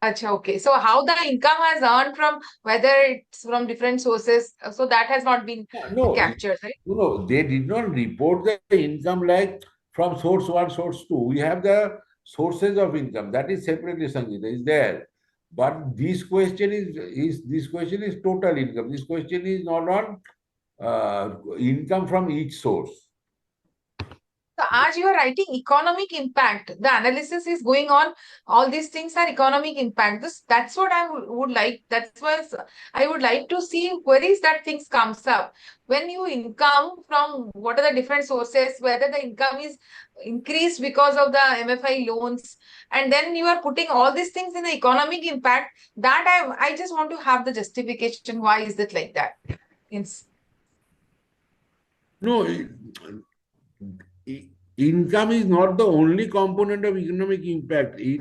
Acha, okay. So how the income has earned from, whether it's from different sources, so that has not been No, captured, right? they did not report the income like from source one, source two. We have the sources of income that is separately, Sangeeta, is there. But this question is total income. This question is not on income from each source. So as you are writing economic impact, the analysis is going on. All these things are economic impact. That's what I would like. That's why I would like to see where is that things comes up. When you income from what are the different sources, whether the income is increased because of the MFI loans, and then you are putting all these things in the economic impact. That I just want to have the justification. Why is it like that? Yes. No, income is not the only component of economic impact. It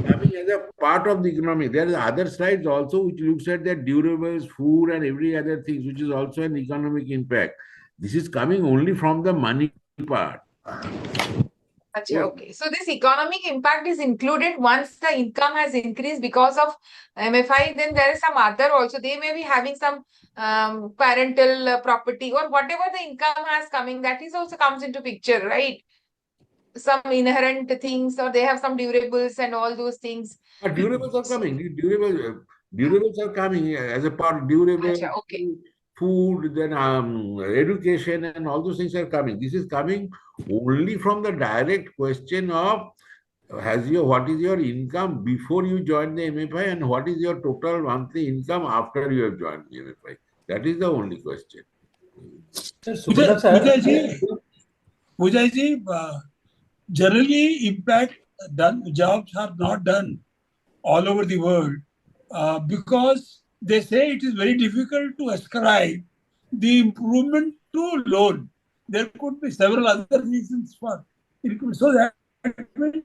coming as a part of the economy. There are other slides also which looks at that durables, food, and every other things, which is also an economic impact. This is coming only from the money part. Achha, okay. So this economic impact is included once the income has increased because of MFI. Then there is some other also. They may be having some parental property or whatever the income has coming. That is also comes into picture, right? Some inherent things, or they have some durables and all those things. But durables are coming. Durables are coming as a part. Durable, Achha, okay. food, then education, and all those things are coming. This is coming only from the direct question of what is your income before you join the MFI, and what is your total monthly income after you have joined the MFI. That is the only question. Sir, Subhadev sir. Vijayji, generally impact jobs are not done all over the world because they say it is very difficult to ascribe the improvement to loan. There could be several other reasons for it. So that means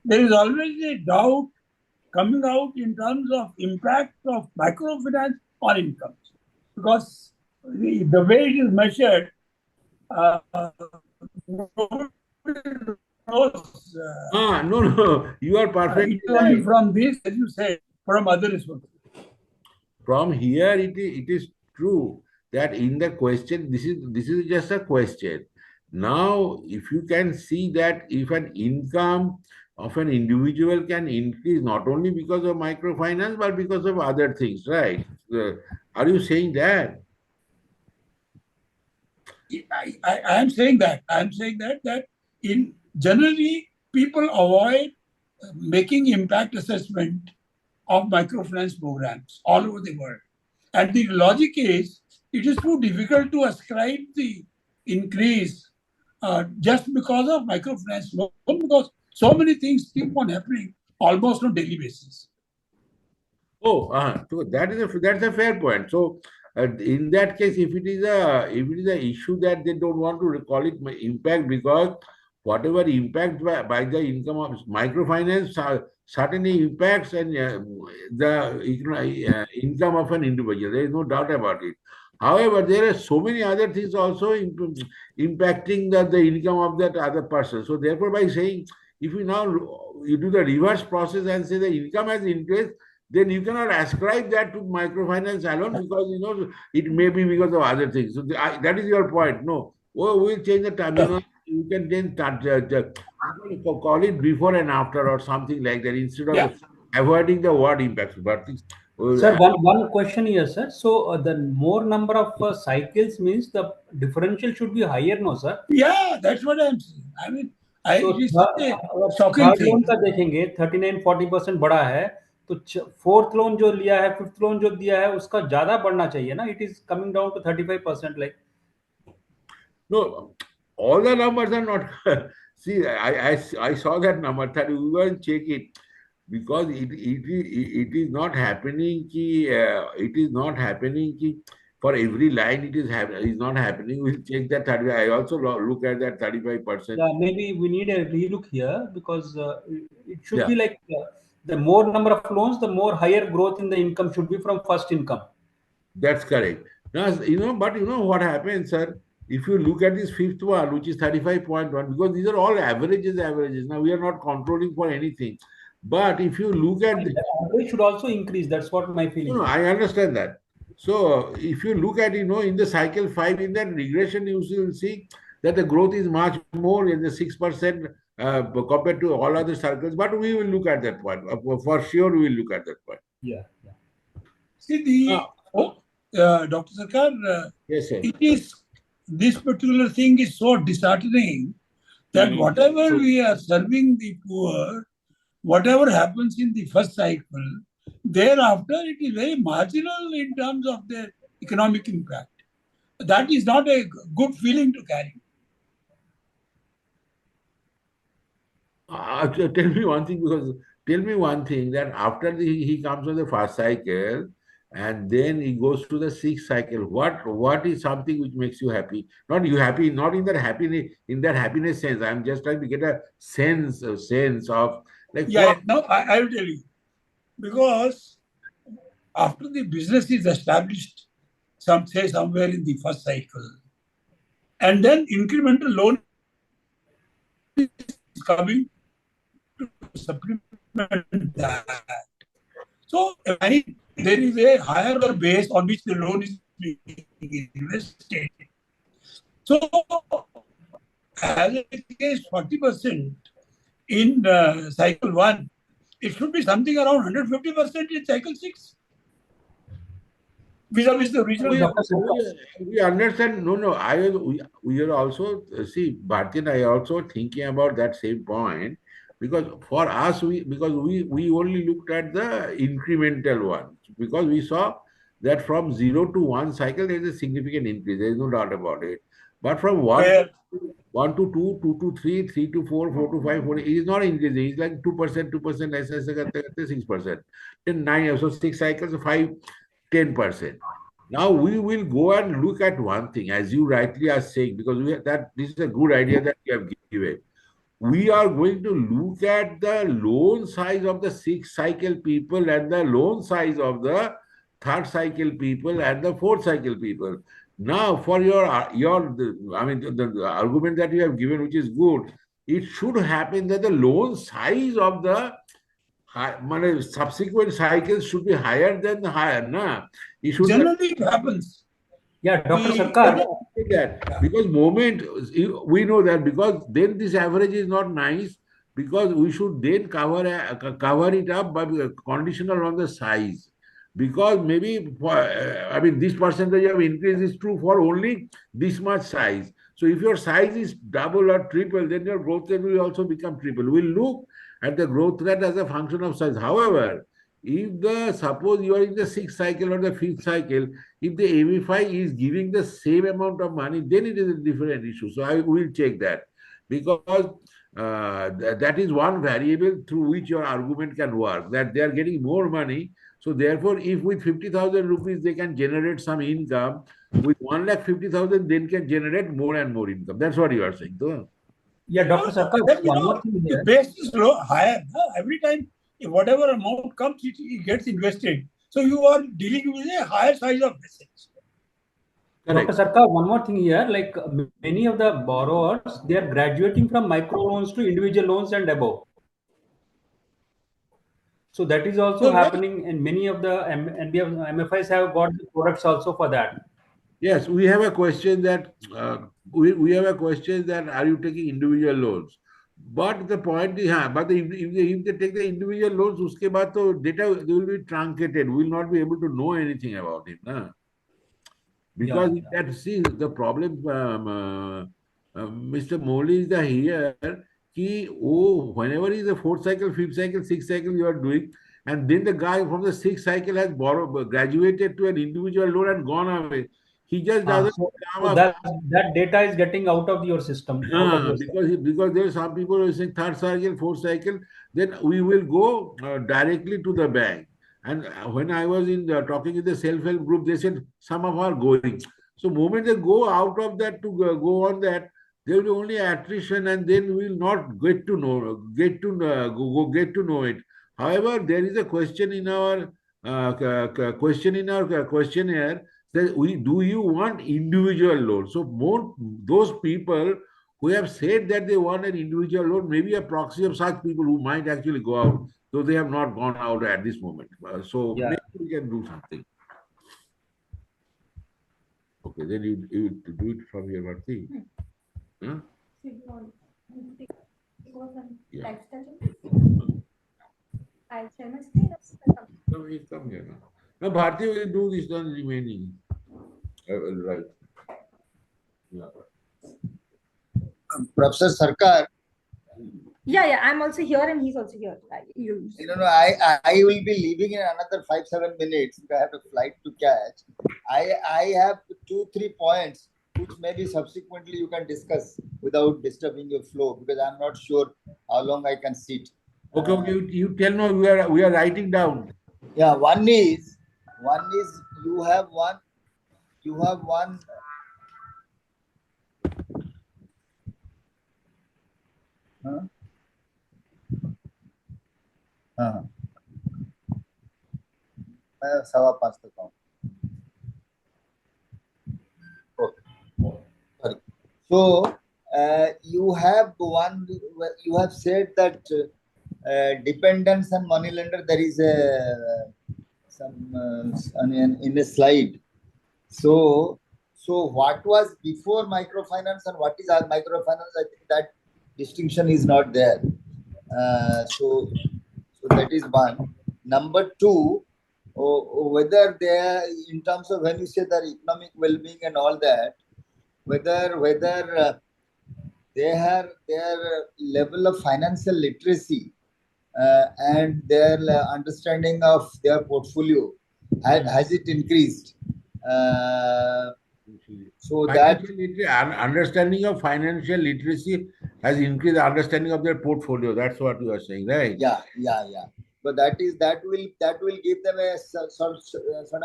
there is always a doubt coming out in terms of impact of microfinance on incomes, because the way it is measured, knows, no, you are perfectly only right. from this, as you said, from other resources. From here, it is true that in the question, this is just a question. Now, if you can see that if an income of an individual can increase not only because of microfinance but because of other things, right? Are you saying that? I am saying that. I am saying that in generally people avoid making impact assessment of microfinance programs all over the world. And the logic is it is too difficult to ascribe the increase just because of microfinance loan, because so many things keep on happening almost on daily basis. Oh, so that's a fair point. So, in that case, if it is a issue that they don't want to call it impact, because whatever impact by the income of microfinance certainly impacts and the income of an individual. There is no doubt about it. However, there are so many other things also impacting the income of that other person. So therefore, by saying, if you now you do the reverse process and say the income has increased, then you cannot ascribe that to microfinance alone, because it may be because of other things. So that is your point. No, we'll change the terminology. You can then call it before and after or something like that, instead Yeah. of avoiding the word impact. But Sir, one question here, sir. So the more number of cycles means the differential should be higher, no, sir? Yeah, that's what I'm saying. I mean, तो it is such a shocking third loan thing. का देखेंगे 39-40% बढ़ा है, तो fourth loan जो लिया है, fifth loan जो दिया है, उसका ज्यादा बढ़ना चाहिए ना. It is coming down to 35%. Like no, all the numbers are not. See, I saw that number that we will check it, because it is not happening. It is not happening. For every line it is not happening. We'll check that 30. I also look at that 35%. yeah, maybe we need a relook here, because it should Yeah. be like the more number of loans, the more higher growth in the income should be from first income. That's correct. Now, but what happens, sir? If you look at this fifth one, which is 35.1, because these are all averages. Now, we are not controlling for anything. But if you look at The average should also increase. That's what my feeling no, is. I understand that. So, if you look at, in the cycle 5, in that regression, you will see that the growth is much more in the 6% compared to all other circles. But we will look at that point. For sure, we will look at that point. Yeah, yeah. See, Dr. Sarkar, Yes, sir. this particular thing is so disheartening that whatever we are serving the poor, whatever happens in the first cycle, thereafter it is very marginal in terms of their economic impact. That is not a good feeling to carry. Tell me one thing, that after he comes on the first cycle and then he goes to the sixth cycle, what is something which makes you happy? Not you happy, not in that happiness sense. I'm just trying to get a sense of like Yeah, no, I will tell you. Because after the business is established, somewhere in the first cycle, and then incremental loan is coming to supplement that. So, there is a higher base on which the loan is being invested. So, as it is 40% in cycle 1, it should be something around 150% in cycle 6. Vis-a-vis the original. we understand. No. We are also see, Bharti and I are also thinking about that same point, because for us we only looked at the incremental one, because we saw that from 0 to 1 cycle there is a significant increase. There is no doubt about it. But from 1 to 2, 2 to 3, 3 to 4, 4 to 5, 4, it is not increasing. It's like 2%, 2%, 6%. Then 9, so 6 cycles, 5, 10%. Now we will go and look at one thing, as you rightly are saying, because this is a good idea that you have given. We are going to look at the loan size of the 6th cycle people and the loan size of the 3rd cycle people and the 4th cycle people. Now, for the argument that you have given, which is good, it should happen that the loan size of the subsequent cycles should be higher than the higher. It should generally it happens. Yeah, Dr. Sarkar. Because we know that, because then this average is not nice, because we should then cover it up by conditional on the size. Because maybe this percentage of increase is true for only this much size. So if your size is double or triple, then your growth rate will also become triple. We'll look at the growth rate as a function of size. However, suppose you are in the 6th cycle or the 5th cycle, if the MFI is giving the same amount of money, then it is a different issue. So I will check that, because that is one variable through which your argument can work, that they are getting more money. So therefore, if with 50,000 rupees they can generate some income, with 1,50,000 they can generate more and more income. That's what you are saying, though. Yeah, Dr. Sarkar, one more thing here. The base is higher. Every time, whatever amount comes, it gets invested. So you are dealing with a higher size of assets. Correct. Dr. Sarkar, one more thing here, like many of the borrowers, they are graduating from micro loans to individual loans and above. So that is also happening, and many of the MFIs have got the products also for that. Yes, we have a question that we have a question that are you taking individual loans? But the point is, but if they take the individual loans, uske baad to data will be truncated. We will not be able to know anything about it, na? Because that see the problem, Mr. Moli is the here. Ki, oh, whenever is the fourth cycle, fifth cycle, sixth cycle you are doing, and then the guy from the sixth cycle has graduated to an individual loan and gone away. He just doesn't come So up. that data is getting out of your system, out of your system. Because there are some people who are saying third cycle, fourth cycle, then we will go directly to the bank. And when I was in talking in the self-help group, they said some of are going. So moment they go out of that to go on that, there will be only attrition, and then we will not get to know it. However, there is a question in our questionnaire that do you want individual loan? So more those people who have said that they want an individual loan, maybe a proxy of such people who might actually go out, though they have not gone out at this moment. So maybe we can do something. Okay, then you do it from your thing. Huh? I'll share my screen. No, he's come here now. Now Bharti will do this one remaining. Right. Yeah. Professor Sarkar. Yeah, I'm also here and he's also here. I will be leaving in another 5-7 minutes. I have a flight to catch. I have 2-3 points which maybe subsequently you can discuss without disturbing your flow, because I'm not sure how long I can sit. Okay, you tell me. We are writing down. Yeah, one is you have one. सवा पाँच तक आऊँ. Okay. Sorry. So you have one. You have said that dependence on money lender. There is in a slide. So what was before microfinance and what is our microfinance? I think that distinction is not there. So that is one. Number two, whether they are, in terms of when you say that economic well-being and all that, whether their level of financial literacy and their understanding of their portfolio has it increased? So that understanding of financial literacy has increased the understanding of their portfolio. That's what you are saying, right? Yeah. So that will give them a sort of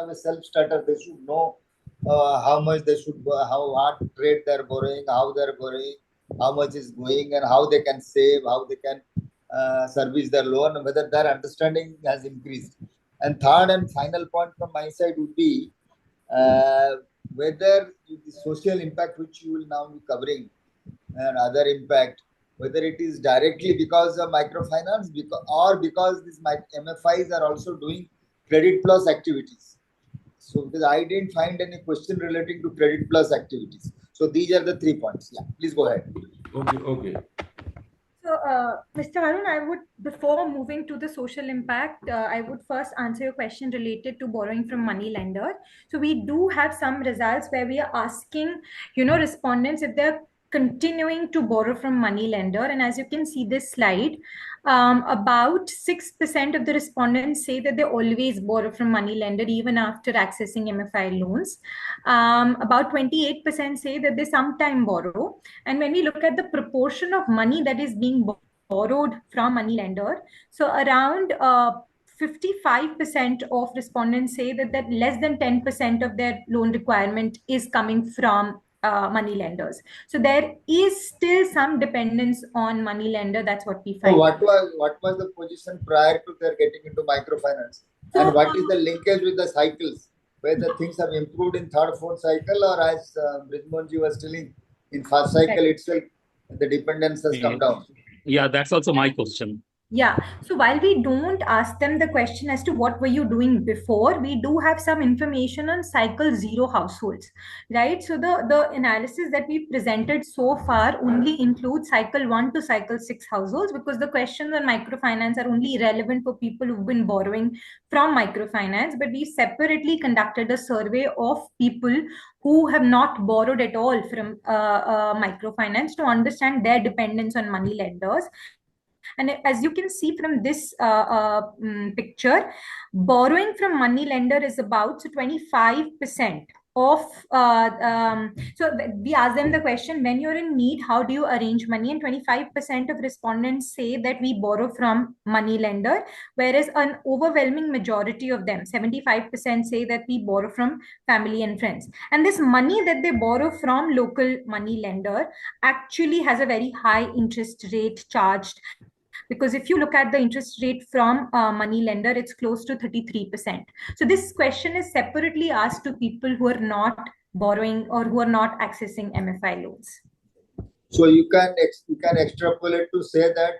a self-starter. They should know how much they should, what rate they're borrowing, how they're borrowing, how much is going, and how they can save, how they can service their loan, whether their understanding has increased. And third and final point from my side would be whether the social impact which you will now be covering and other impact, whether it is directly because of microfinance or because these MFIs are also doing credit plus activities. So because I didn't find any question relating to credit plus activities. So these are the 3 points. Yeah, please go ahead. Okay. So, Mr. Harun, I would, before moving to the social impact, I would first answer your question related to borrowing from money lender. So we do have some results where we are asking, respondents if they're continuing to borrow from money lender. And as you can see this slide, about 6% of the respondents say that they always borrow from money lender even after accessing MFI loans. About 28% say that they sometimes borrow. And when we look at the proportion of money that is being borrowed from money lender, so around 55% of respondents say that less than 10% of their loan requirement is coming from money lenders. So there is still some dependence on money lender. That's what we find. So what was the position prior to their getting into microfinance? And what is the linkage with the cycles? whether things have improved in third, fourth cycle, or as Bridmonji was telling, in first cycle itself, the dependence has come down. Yeah, that's also my question. Yeah. So while we don't ask them the question as to what were you doing before, we do have some information on cycle 0 households, right? So the analysis that we've presented so far only includes cycle 1 to cycle 6 households, because the questions on microfinance are only relevant for people who've been borrowing from microfinance. But we separately conducted a survey of people who have not borrowed at all from microfinance to understand their dependence on money lenders. And as you can see from this picture, borrowing from money lender is about 25% of we ask them the question, when you're in need, how do you arrange money? And 25% of respondents say that we borrow from money lender, whereas an overwhelming majority of them, 75%, say that we borrow from family and friends. And this money that they borrow from local money lender actually has a very high interest rate charged, because if you look at the interest rate from money lender, it's close to 33%. So this question is separately asked to people who are not borrowing or who are not accessing MFI loans. So you can extrapolate to say that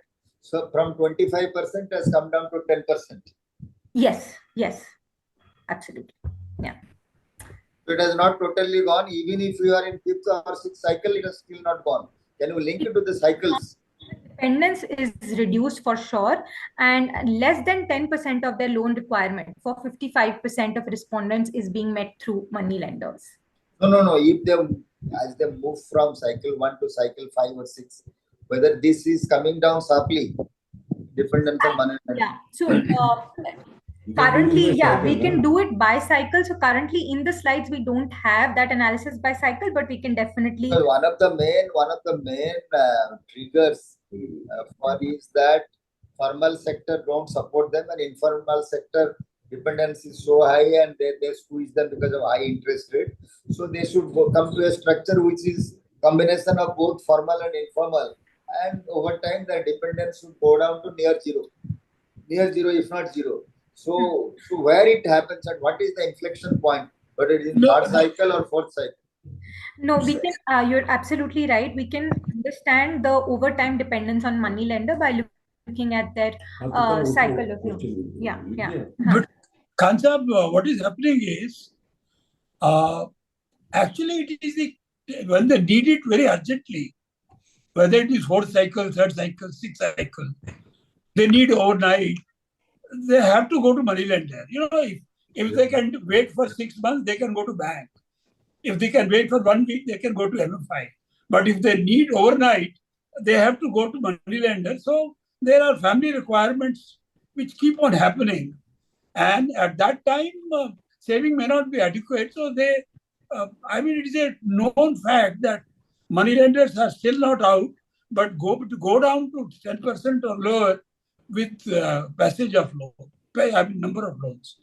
from 25% has come down to 10%. Yes, absolutely. Yeah. So it has not totally gone. Even if you are in fifth or sixth cycle, it has still not gone. Can you link it to the cycles? Dependence is reduced for sure, and less than 10% of their loan requirement for 55% of respondents is being met through money lenders. No. If as they move from cycle 1 to cycle 5 or 6, whether this is coming down sharply, dependent on money lender. Yeah. So currently, we can do it by cycle. So currently in the slides, we don't have that analysis by cycle, but we can definitely. Well, one of the main triggers for is that formal sector don't support them, and informal sector dependence is so high, and they squeeze them because of high interest rate. So they should come to a structure which is combination of both formal and informal, and over time the dependence should go down to near zero if not zero. So where it happens and what is the inflection point, whether it is in third cycle or fourth cycle? No, we can. You're absolutely right. We can understand the overtime dependence on money lender by looking at their cycle of loans. Yeah. But Kansab, what is happening is, actually it is when they need it very urgently, whether it is fourth cycle, third cycle, sixth cycle, they need overnight, they have to go to money lender. If they can wait for 6 months, they can go to bank. If they can wait for 1 week, they can go to MFI. But if they need overnight, they have to go to money lender. So there are family requirements which keep on happening. And at that time, saving may not be adequate. So it is a known fact that money lenders are still not out, but go down to 10% or lower with passage of loan, number of loans.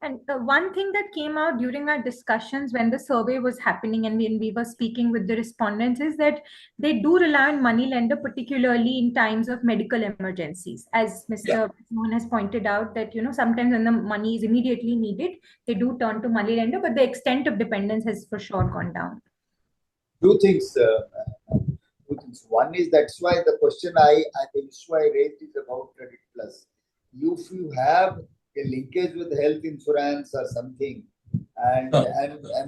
And one thing that came out during our discussions when the survey was happening and when we were speaking with the respondents is that they do rely on money lender, particularly in times of medical emergencies. As Mr. Mohan has pointed out that, sometimes when the money is immediately needed, they do turn to money lender, but the extent of dependence has for sure gone down. Two things. One is, that's why the question I raised is about credit plus. If you have a linkage with health insurance or something, and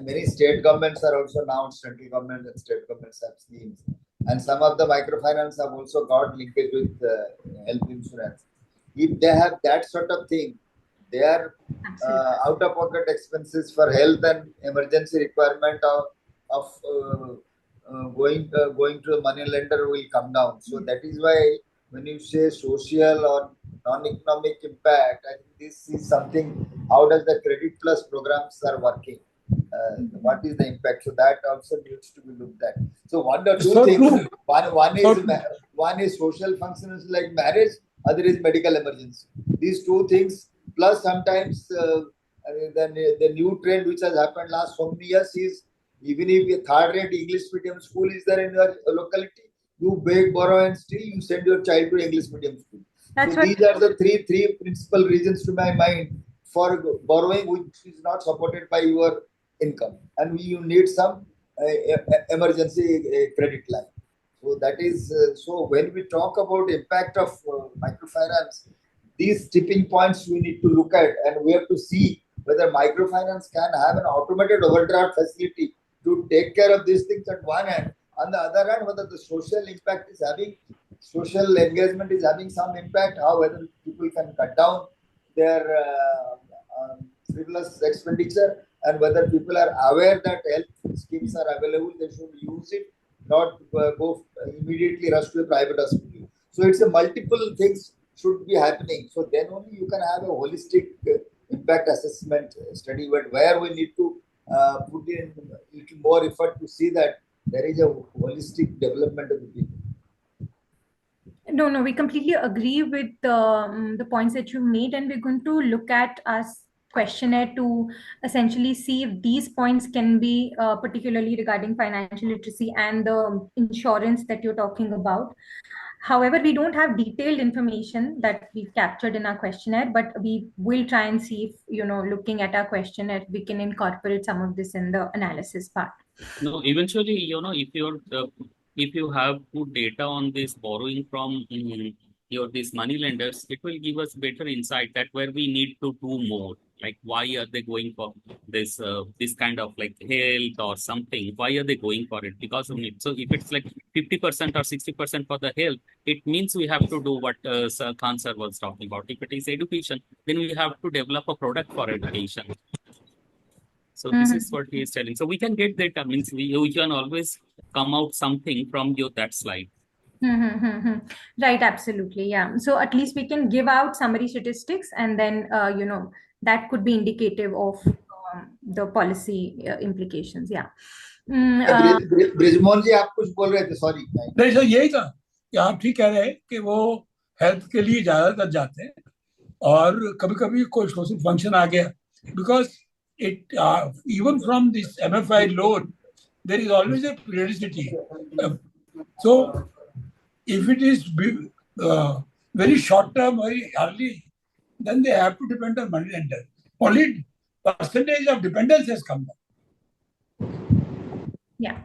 many state governments are also now, central government and state governments have schemes, and some of the microfinance have also got linkage with health insurance. If they have that sort of thing, their out-of-pocket expenses for health and emergency requirement of going to a money lender will come down. So that is why when you say social or non-economic impact, I think this is something. How does the credit plus programs are working? What is the impact? So that also needs to be looked at. So one or two things. One is social functions like marriage. Other is medical emergency. These two things plus sometimes the new trend which has happened last so many years is, even if a third-rate English medium school is there in your locality, you beg, borrow, and still you send your child to English medium school. These are the three principal reasons to my mind for borrowing which is not supported by your income, and you need some emergency credit line. So that is so when we talk about impact of microfinance, these tipping points we need to look at, and we have to see whether microfinance can have an automated overdraft facility to take care of these things at one hand. On the other hand, whether the social impact is having, social engagement is having some impact, how whether people can cut down their frivolous expenditure, and whether people are aware that health schemes are available, they should use it, not go immediately rush to a private hospital. So it's a multiple things should be happening. So then only you can have a holistic impact assessment study, but where we need to put in a little more effort to see that there is a holistic development of the people. No, we completely agree with the points that you made, and we're going to look at us questionnaire to essentially see if these points can be particularly regarding financial literacy and the insurance that you're talking about. However, we don't have detailed information that we've captured in our questionnaire, but we will try and see if, looking at our questionnaire, we can incorporate some of this in the analysis part. No, eventually, if you have good data on this borrowing from these money lenders, it will give us better insight that where we need to do more. Like, why are they going for this kind of like health or something? Why are they going for it? Because of it. So if it's like 50% or 60% for the health, it means we have to do what Sir Khan sir was talking about. If it is education, then we have to develop a product for education. So this is what he is telling. So we can get data, means we can always come out something from that slide. Right, absolutely. Yeah. So at least we can give out summary statistics, and then, that could be indicative of the policy implications. Yeah. Brijmohan ji आप कुछ बोल रहे थे, sorry. नहीं sir, यही था कि आप ठीक कह रहे हैं कि वो हेल्थ के लिए ज्यादातर जाते हैं, और कभी कभी कोई सोशल फंक्शन आ गया, because it even from this MFI loan there is always a periodicity. So if it is very short term, very early, then they have to depend on money lender. Only percentage of dependence has come down. Yeah.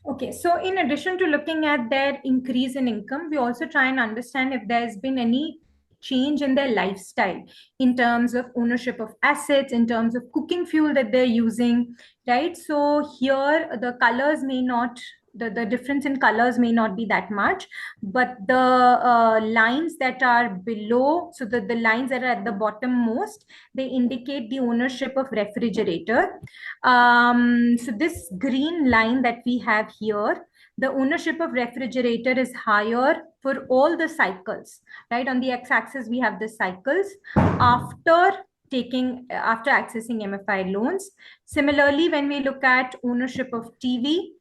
Okay, so in addition to looking at their increase in income, we also try and understand if there's been any change in their lifestyle in terms of ownership of assets, in terms of cooking fuel that they're using, right? So here the colors may not, the difference in colors may not be that much, but the lines that are below, so the lines that are at the bottom most, they indicate the ownership of refrigerator. So this green line that we have here, the ownership of refrigerator is higher for all the cycles, right? On the x-axis, we have the cycles after accessing MFI loans. Similarly, when we look at ownership of TV,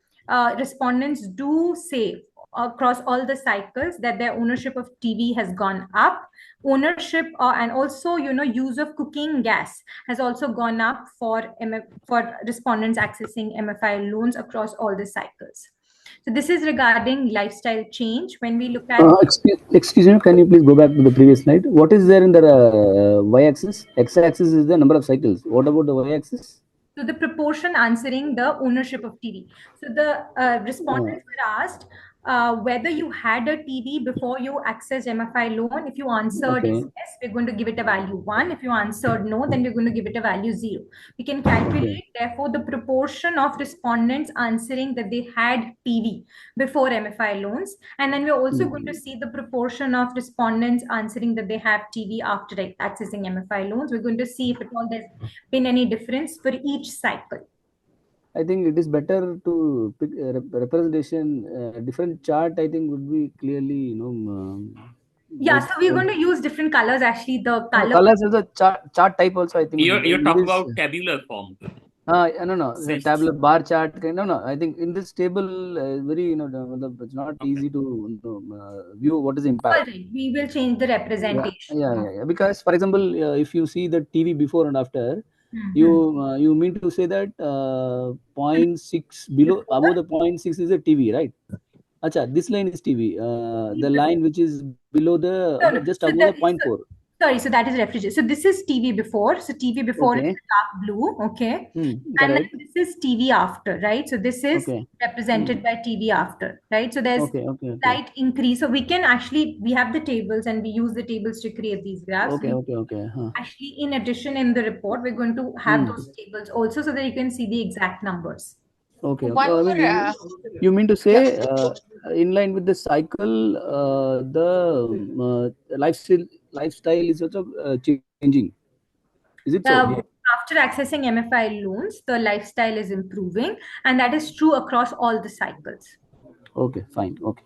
respondents do say across all the cycles that their ownership of TV has gone up. Ownership and also use of cooking gas has also gone up for respondents accessing MFI loans across all the cycles. So this is regarding lifestyle change. When we look at excuse me, can you please go back to the previous slide? What is there in the y-axis? X-axis is the number of cycles. What about the y-axis? So the proportion answering the ownership of TV. So the respondents were asked whether you had a TV before you accessed MFI loan. If you answered yes, we're going to give it a value 1. If you answered no, then we're going to give it a value 0. We can calculate, therefore, the proportion of respondents answering that they had TV before MFI loans. And then we're also going to see the proportion of respondents answering that they have TV after accessing MFI loans. We're going to see if at all there's been any difference for each cycle. I think it is better to pick a representation, different chart, I think would be clearly, yeah, so we're going to use different colors, actually. The colors is a chart type also, I think. You're talking about tabular form. No, tabular bar chart. No, I think in this table, very, it's not easy to view what is the impact. All right, we will change the representation. Yeah. Because, for example, if you see the TV before and after, you mean to say that 0.6 below, above the 0.6 is a TV, right? Acha, this line is TV. The line which is below the just above the 0.4. Sorry, so that is refrigerator. So this is TV before. So TV before is Okay. the dark blue, okay? And then Correct. this is TV after, right? So this is Okay. represented by TV after, right? So there's Okay. slight increase. So we can actually, we have the tables and we use the tables to create these graphs. Okay. Actually, in addition, in the report, we're going to have those tables also so that you can see the exact numbers. Okay. One I more, mean, you mean to say, yeah. in line with the cycle, the lifestyle is also changing. Is it so? After accessing MFI loans, the lifestyle is improving, and that is true across all the cycles. Okay, fine. Okay.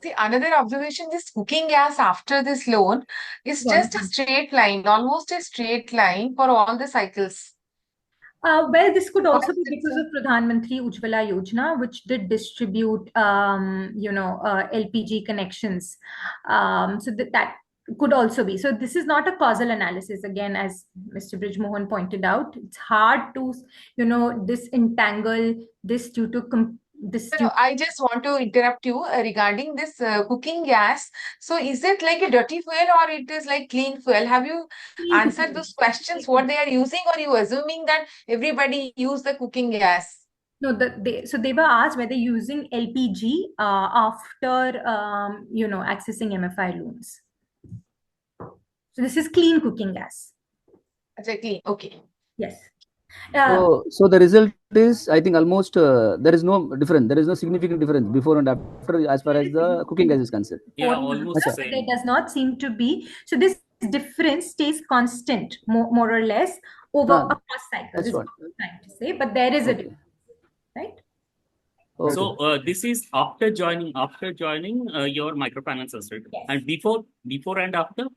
See, another observation, this cooking gas after this loan is just a straight line, almost a straight line for all the cycles. Well, this could also be because of Pradhan Mantri Ujjwala Yojana, which did distribute, LPG connections. So that could also be. So this is not a causal analysis. Again, as Mr. Brijmohan pointed out, it's hard to, disentangle this due to I just want to interrupt you regarding this cooking gas. So is it like a dirty fuel or it is like clean fuel? Have you answered those questions, what they are using, or you assuming that everybody use the cooking gas? No, they were asked whether using LPG after accessing MFI loans. So this is clean cooking gas. Exactly. Okay. Yes. So the result is, I think, almost there is no difference. There is no significant difference before and after as far as the cooking gas is concerned. Yeah, almost the same. There does not seem to be. So this difference stays constant, more or less, over across cycles. That's what I'm trying to say, but there is a difference, right? Okay. So this is after joining your microfinance asset, Yes. and before and after.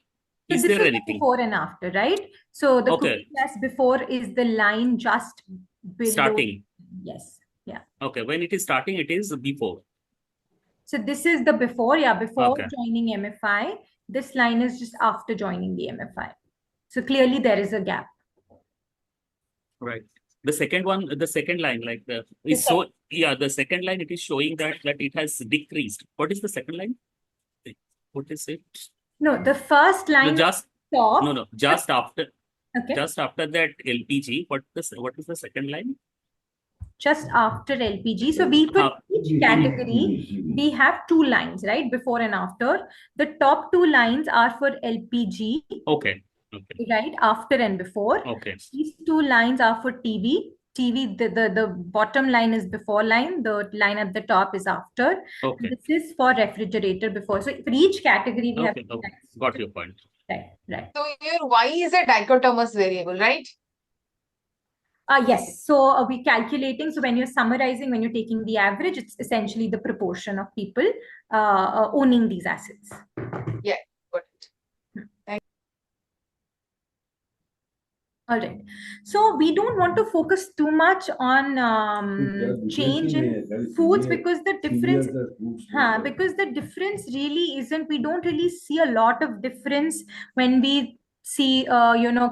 So Is this there is anything? Before and after, right? So the cooking gas before is the line just below. Starting. Yes. Yeah. Okay. When it is starting, it is before. So this is the before, before joining MFI. This line is just after joining the MFI. So clearly there is a gap. Right. The second one, the second line, the second line, it is showing that it has decreased. What is the second line? What is it? No, the first line. Just after. Okay. Just after that LPG, what is the second line? Just after LPG. So we put each category, we have two lines, right? Before and after. The top two lines are for LPG. Okay. Right, after and before. Okay. These two lines are for TV. The bottom line is before line. The line at the top is after. Okay. This is for refrigerator before. So for each category, we have. Got your point. Right. So here Y is a dichotomous variable, right? Yes. So we're calculating. So when you're summarizing, when you're taking the average, it's essentially the proportion of people owning these assets. Yeah, got it. Thank you. All right. So we don't want to focus too much on change in foods because the difference, really isn't. We don't really see a lot of difference when we see,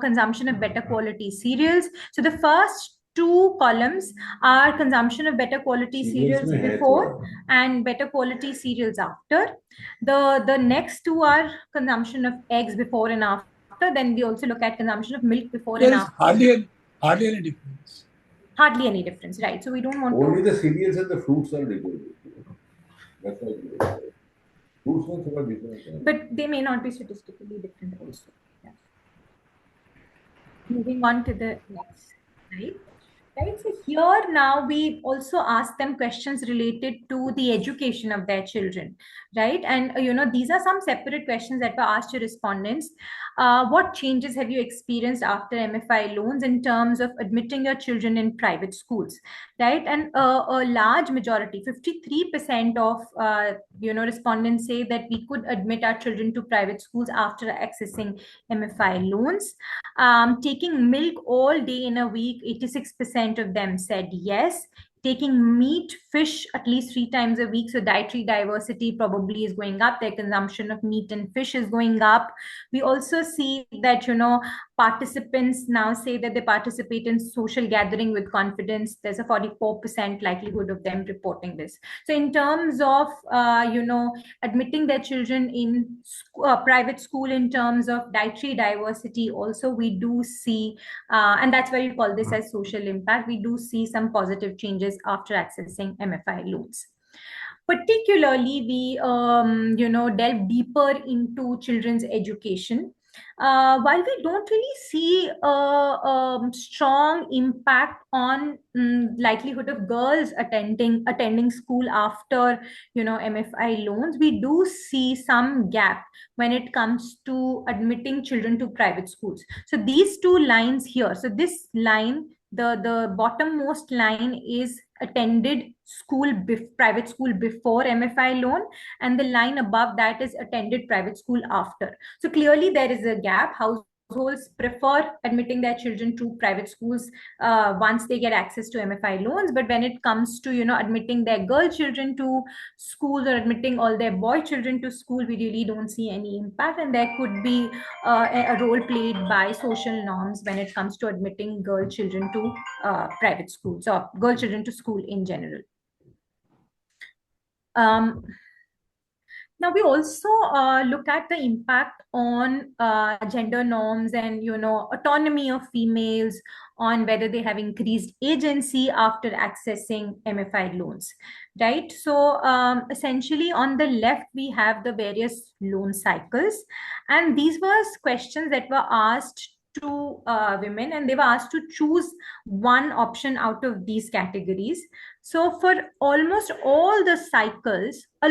consumption of better quality cereals. So the first two columns are consumption of better quality cereals before and better quality cereals after. The next two are consumption of eggs before and after. Then we also look at consumption of milk before and after. Hardly any difference. Hardly any difference, right? So we don't want only the cereals and the fruits are different. That's why fruits are different. But they may not be statistically different also. Yeah. Moving on to the next slide. Right. So here now we also ask them questions related to the education of their children, right? And these are some separate questions that were asked to respondents. What changes have you experienced after MFI loans in terms of admitting your children in private schools, right? And a large majority, 53% of respondents say that we could admit our children to private schools after accessing MFI loans. Taking milk all day in a week, 86% of them said yes. taking meat, fish at least 3 times a week. So dietary diversity probably is going up. Their consumption of meat and fish is going up. We also see that, participants now say that they participate in social gathering with confidence. There's a 44% likelihood of them reporting this. So in terms of, admitting their children in private school, in terms of dietary diversity, also we do see, and that's why we call this as social impact. We do see some positive changes after accessing MFI loans. Particularly, we delve deeper into children's education. While we don't really see a strong impact on likelihood of girls attending school after MFI loans, we do see some gap when it comes to admitting children to private schools. So these two lines here, so this line, the bottommost line is attended private school before MFI loan, and the line above that is attended private school after. So clearly there is a gap. Households prefer admitting their children to private schools once they get access to MFI loans, but when it comes to admitting their girl children to schools or admitting all their boy children to school, we really don't see any impact, and there could be a role played by social norms when it comes to admitting girl children to private schools or girl children to school in general. Now we also look at the impact on gender norms and autonomy of females, on whether they have increased agency after accessing MFI loans, right? So essentially on the left we have the various loan cycles, and these were questions that were asked to women, and they were asked to choose one option out of these categories. So for almost all the cycles, a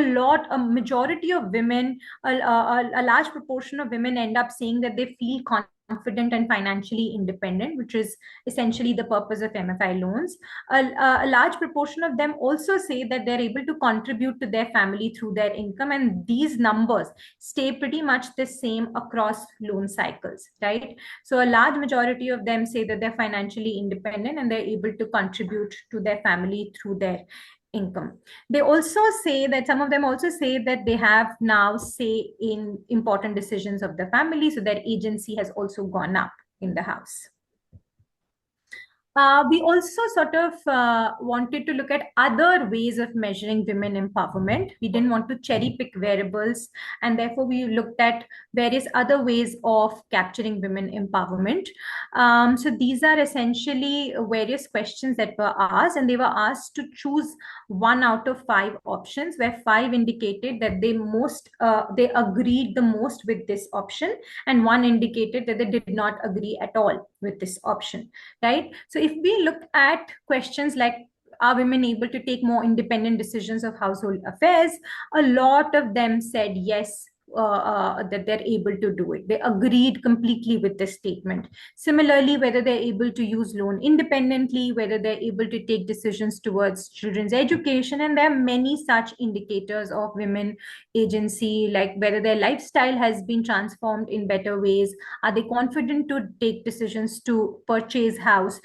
majority of women, a large proportion of women end up saying that they feel confident and financially independent, which is essentially the purpose of MFI loans. A large proportion of them also say that they're able to contribute to their family through their income, and these numbers stay pretty much the same across loan cycles, right? So a large majority of them say that they're financially independent and they're able to contribute to their family through their income. They also say that some of them also say that they have now say in important decisions of the family, so their agency has also gone up in the house. We also sort of wanted to look at other ways of measuring women empowerment. We didn't want to cherry pick variables, and therefore we looked at various other ways of capturing women empowerment. So these are essentially various questions that were asked, and they were asked to choose 1 out of 5 options, where 5 indicated that they agreed the most with this option, and 1 indicated that they did not agree at all with this option, right? So if we look at questions like, are women able to take more independent decisions of household affairs, a lot of them said yes, that they're able to do it. They agreed completely with this statement. Similarly, whether they're able to use loan independently, whether they're able to take decisions towards children's education, and there are many such indicators of women agency, like whether their lifestyle has been transformed in better ways, are they confident to take decisions to purchase house,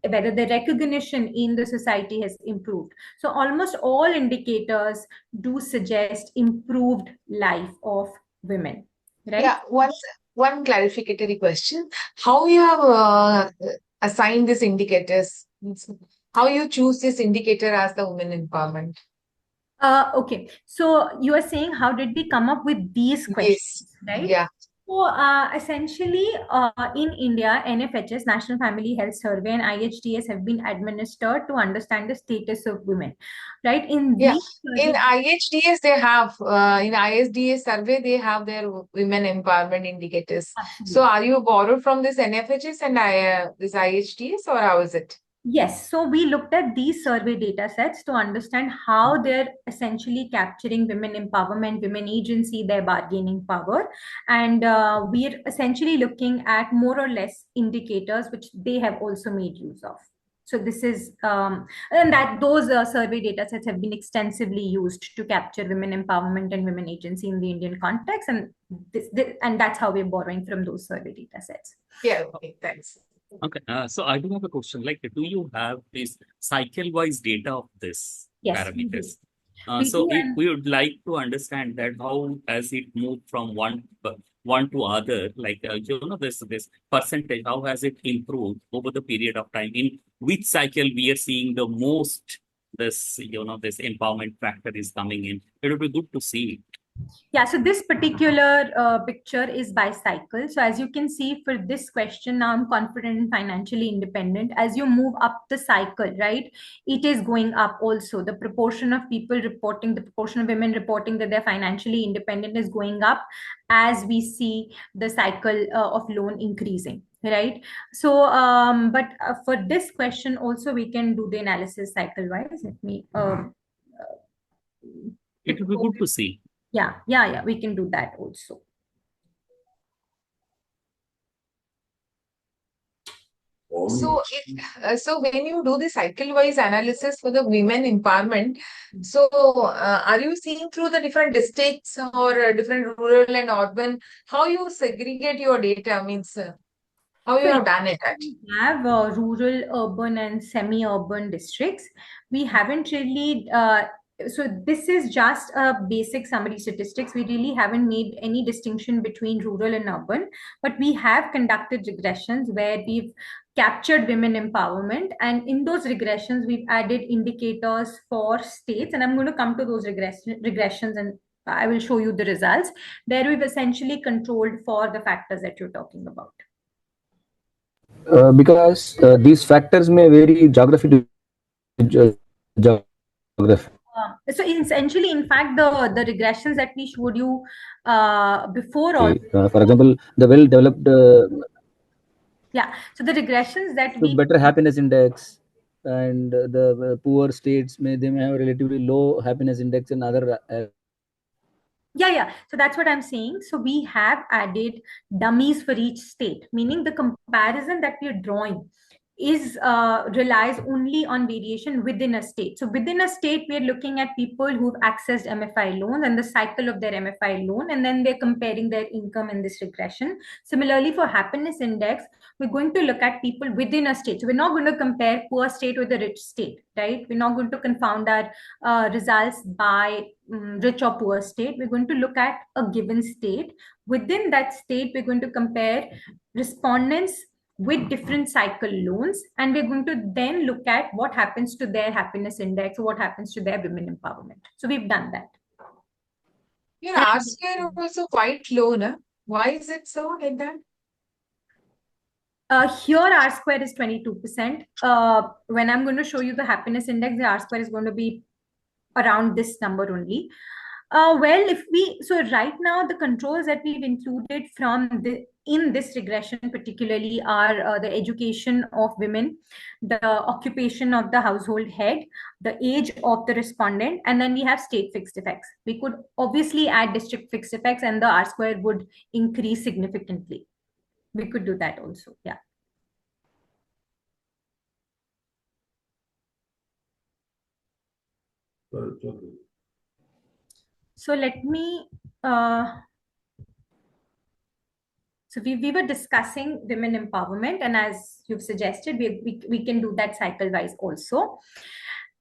whether the recognition in the society has improved. So almost all indicators do suggest improved life of women, right? Yeah, one clarificatory question. How you have assigned these indicators? How you choose this indicator as the women empowerment? Okay, so you are saying how did we come up with these questions, Yes. right? Yeah. So essentially, in India, NFHS, National Family Health Survey, and IHDS have been administered to understand the status of women, right? In Yeah. these In IHDS, they have in ISDS survey, they have their women empowerment indicators. Absolutely. So, are you borrowed from this NFHS and this IHDS, or how is it? Yes, so we looked at these survey data sets to understand how they're essentially capturing women empowerment, women agency, their bargaining power. And we're essentially looking at more or less indicators which they have also made use of. So this is, and that those survey data sets have been extensively used to capture women empowerment and women agency in the Indian context. And and that's how we're borrowing from those survey data sets. Yeah, okay, thanks. Okay, so I do have a question. Like, do you have this cycle-wise data of this Yes, we do. parameters? We So do, if and we would like to understand that how has it moved from one to other, like this percentage, how has it improved over the period of time? In which cycle we are seeing the most this this empowerment factor is coming in? It would be good to see. yeah, so this particular picture is by cycle. So as you can see for this question, now I'm confident and financially independent. As you move up the cycle, right, it is going up also. The proportion of people reporting, the proportion of women reporting that they're financially independent is going up as we see the cycle of loan increasing. Right. So, but for this question also, we can do the analysis cycle wise. Let me It would be good to see. yeah, we can do that also. So when you do the cycle-wise analysis for the women empowerment, so are you seeing through the different districts or different rural and urban, how you segregate your data means how you So have done it we actually? have rural, urban, and semi-urban districts. We haven't really. So this is just a basic summary statistics. We really haven't made any distinction between rural and urban, but we have conducted regressions where we've captured women empowerment, and in those regressions we've added indicators for states. And I'm going to come to those regressions, and I will show you the results. There we've essentially controlled for the factors that you're talking about. Because these factors may vary geography to geography. So essentially, in fact, the regressions that we showed you before all. For example, the well-developed, Yeah. So the regressions that so we. better happiness index, and the poor states may have relatively low happiness index in other. Yeah. So that's what I'm saying. So we have added dummies for each state, meaning the comparison that we are drawing is relies only on variation within a state. So within a state, we are looking at people who've accessed MFI loans and the cycle of their MFI loan, and then they're comparing their income in this regression. Similarly, for happiness index, we're going to look at people within a state. So we're not going to compare poor state with a rich state, right? We're not going to confound our results by rich or poor state. We're going to look at a given state. Within that state, we're going to compare respondents with different cycle loans, and we're going to then look at what happens to their happiness index, what happens to their women empowerment. So we've done that. Your R square is also quite low, na? Why is it so like that? Here R square is 22%. When I'm going to show you the happiness index, the R square is going to be around this number only. Well, so right now the controls that we've included in this regression particularly are the education of women, the occupation of the household head, the age of the respondent, and then we have state fixed effects. We could obviously add district fixed effects and the R square would increase significantly. We could do that also, yeah. So let me, so we were discussing women empowerment, and as you've suggested, we can do that cycle wise also.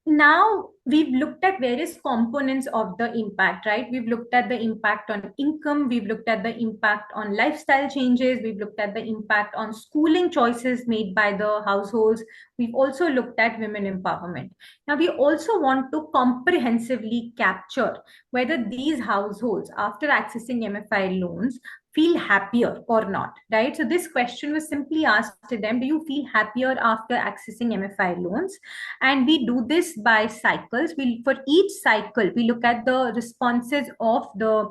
Now we've looked at various components of the impact, right? We've looked at the impact on income, we've looked at the impact on lifestyle changes, we've looked at the impact on schooling choices made by the households. We've also looked at women empowerment. Now we also want to comprehensively capture whether these households, after accessing MFI loans, feel happier or not, right? So this question was simply asked to them, do you feel happier after accessing MFI loans? And we do this by cycles. For each cycle, we look at the responses of the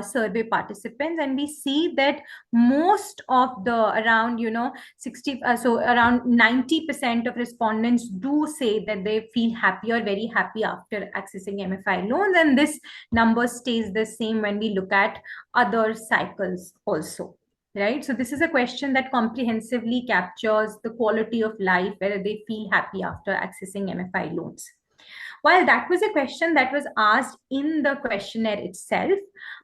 survey participants, and we see that most of the around 60 so around 90% of respondents do say that they feel happier, very happy after accessing MFI loans, and this number stays the same when we look at other cycles also, right? So this is a question that comprehensively captures the quality of life, whether they feel happy after accessing MFI loans. While that was a question that was asked in the questionnaire itself,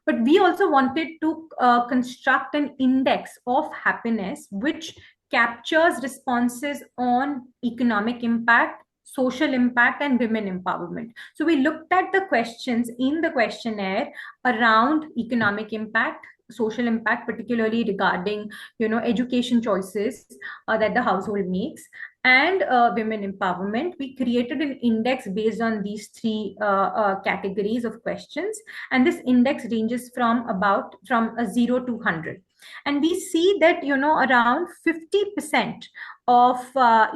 but we also wanted to construct an index of happiness which captures responses on economic impact, social impact, and women empowerment. So we looked at the questions in the questionnaire around economic impact, social impact, particularly regarding education choices that the household makes, and women empowerment. We created an index based on these three categories of questions, and this index ranges from a 0 to 100. And we see that around 50% of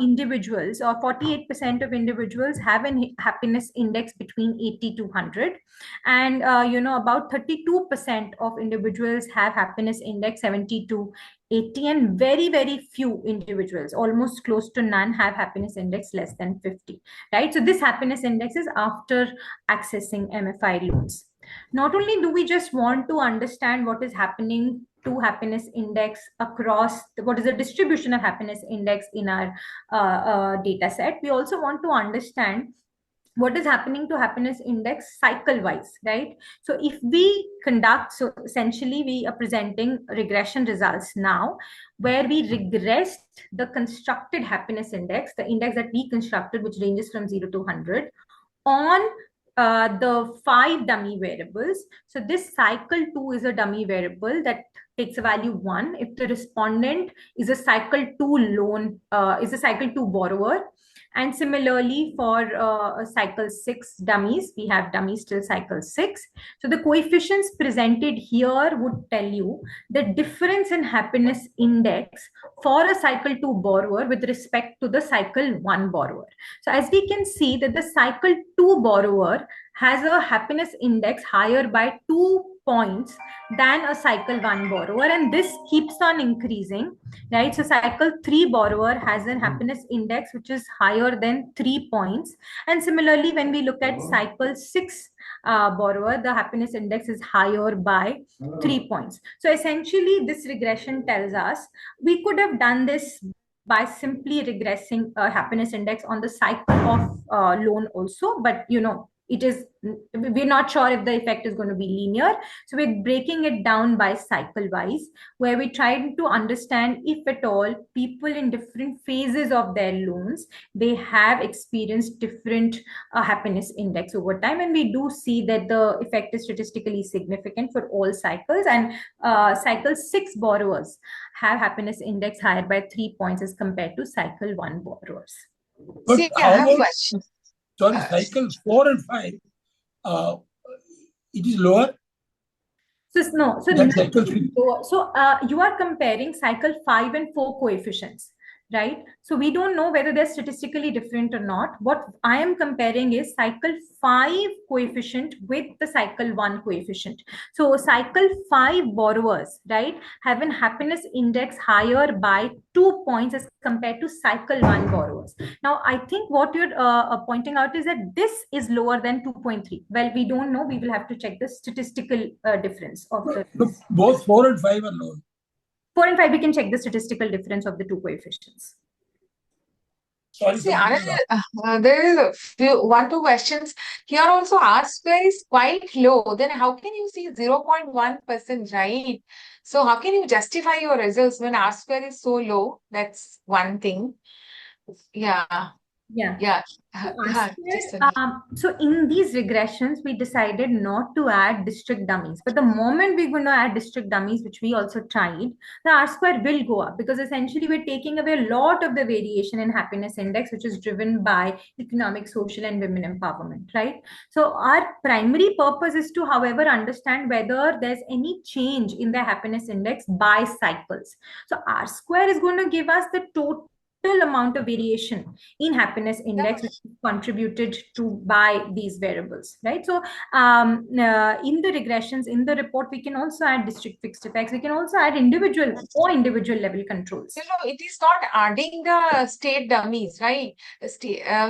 individuals, or 48% of individuals, have an happiness index between 80 to 100, and about 32% of individuals have happiness index 70 to 80, and very very few individuals, almost close to none, have happiness index less than 50, right? So this happiness index is after accessing MFI loans. Not only do we just want to understand what is happening to happiness index across what is the distribution of happiness index in our data set, we also want to understand what is happening to happiness index cycle wise, right? So if we conduct, so essentially we are presenting regression results now, where we regressed the constructed happiness index, the index that we constructed, which ranges from 0 to 100, on the 5 dummy variables. So this cycle 2 is a dummy variable that takes a value 1 if the respondent is a cycle 2 loan, is a cycle 2 borrower. And similarly for cycle 6 dummies, we have dummies till cycle 6. So the coefficients presented here would tell you the difference in happiness index for a cycle 2 borrower with respect to the cycle 1 borrower. So as we can see that the cycle 2 borrower has a happiness index higher by 2 points than a cycle 1 borrower, and this keeps on increasing, right? So cycle 3 borrower has an happiness index which is higher than 3 points, and similarly when we look at cycle 6 borrower, the happiness index is higher by 3 points. So essentially this regression tells us we could have done this by simply regressing a happiness index on the cycle of loan also, but we're not sure if the effect is going to be linear. So we're breaking it down by cycle wise, where we try to understand if at all people in different phases of their loans, they have experienced different happiness index over time. And we do see that the effect is statistically significant for all cycles, and cycle 6 borrowers have happiness index higher by 3 points as compared to cycle 1 borrowers. But See, I how have a about, question. sorry, cycle 4 and 5, it is lower than cycle 3? So you are comparing cycle 5 and 4 coefficients, right? So we don't know whether they're statistically different or not. What I am comparing is cycle 5 coefficient with the cycle 1 coefficient. So cycle 5 borrowers, right, have an happiness index higher by 2 points as compared to cycle 1 borrowers. Now, I think what you're pointing out is that this is lower than 2.3. Well, we don't know. We will have to check the statistical difference of the... Both 4 and 5 are lower. 4 and 5, we can check the statistical difference of the two coefficients. Sorry, See, there is a few, 2 questions. Here also R square is quite low. Then how can you see 0.1%, right? So how can you justify your results when R square is so low? That's one thing. Yeah. So in these regressions, we decided not to add district dummies. But the moment we're going to add district dummies, which we also tried, the R square will go up, because essentially we're taking away a lot of the variation in happiness index, which is driven by economic, social, and women empowerment, right? So our primary purpose is to, however, understand whether there's any change in the happiness index by cycles. So R square is going to give us the total amount of variation in happiness index, which is contributed to by these variables, right? So in the regressions, in the report, we can also add district fixed effects. We can also add individual level controls. It is not adding the state dummies, right?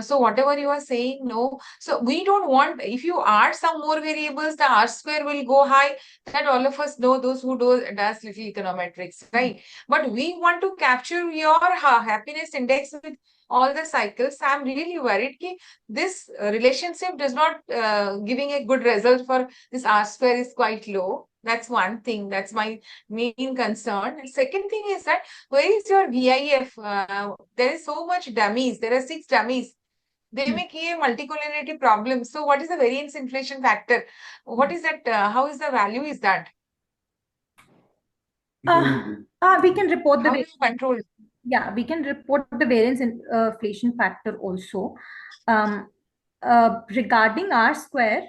So whatever you are saying, no. So we don't want, if you add some more variables, the R square will go high. That all of us know, those who does little econometrics, right? But we want to capture your happiness happiness index with all the cycles. I'm really worried that this relationship does not giving a good result for this R square is quite low. That's one thing. That's my main concern. And second thing is that where is your VIF? There is so much dummies. There are 6 dummies. They may create multicollinearity problems. So what is the variance inflation factor? What is that? How is the value is that? We can report the How do you control? Yeah, we can report the variance inflation factor also. Regarding R square,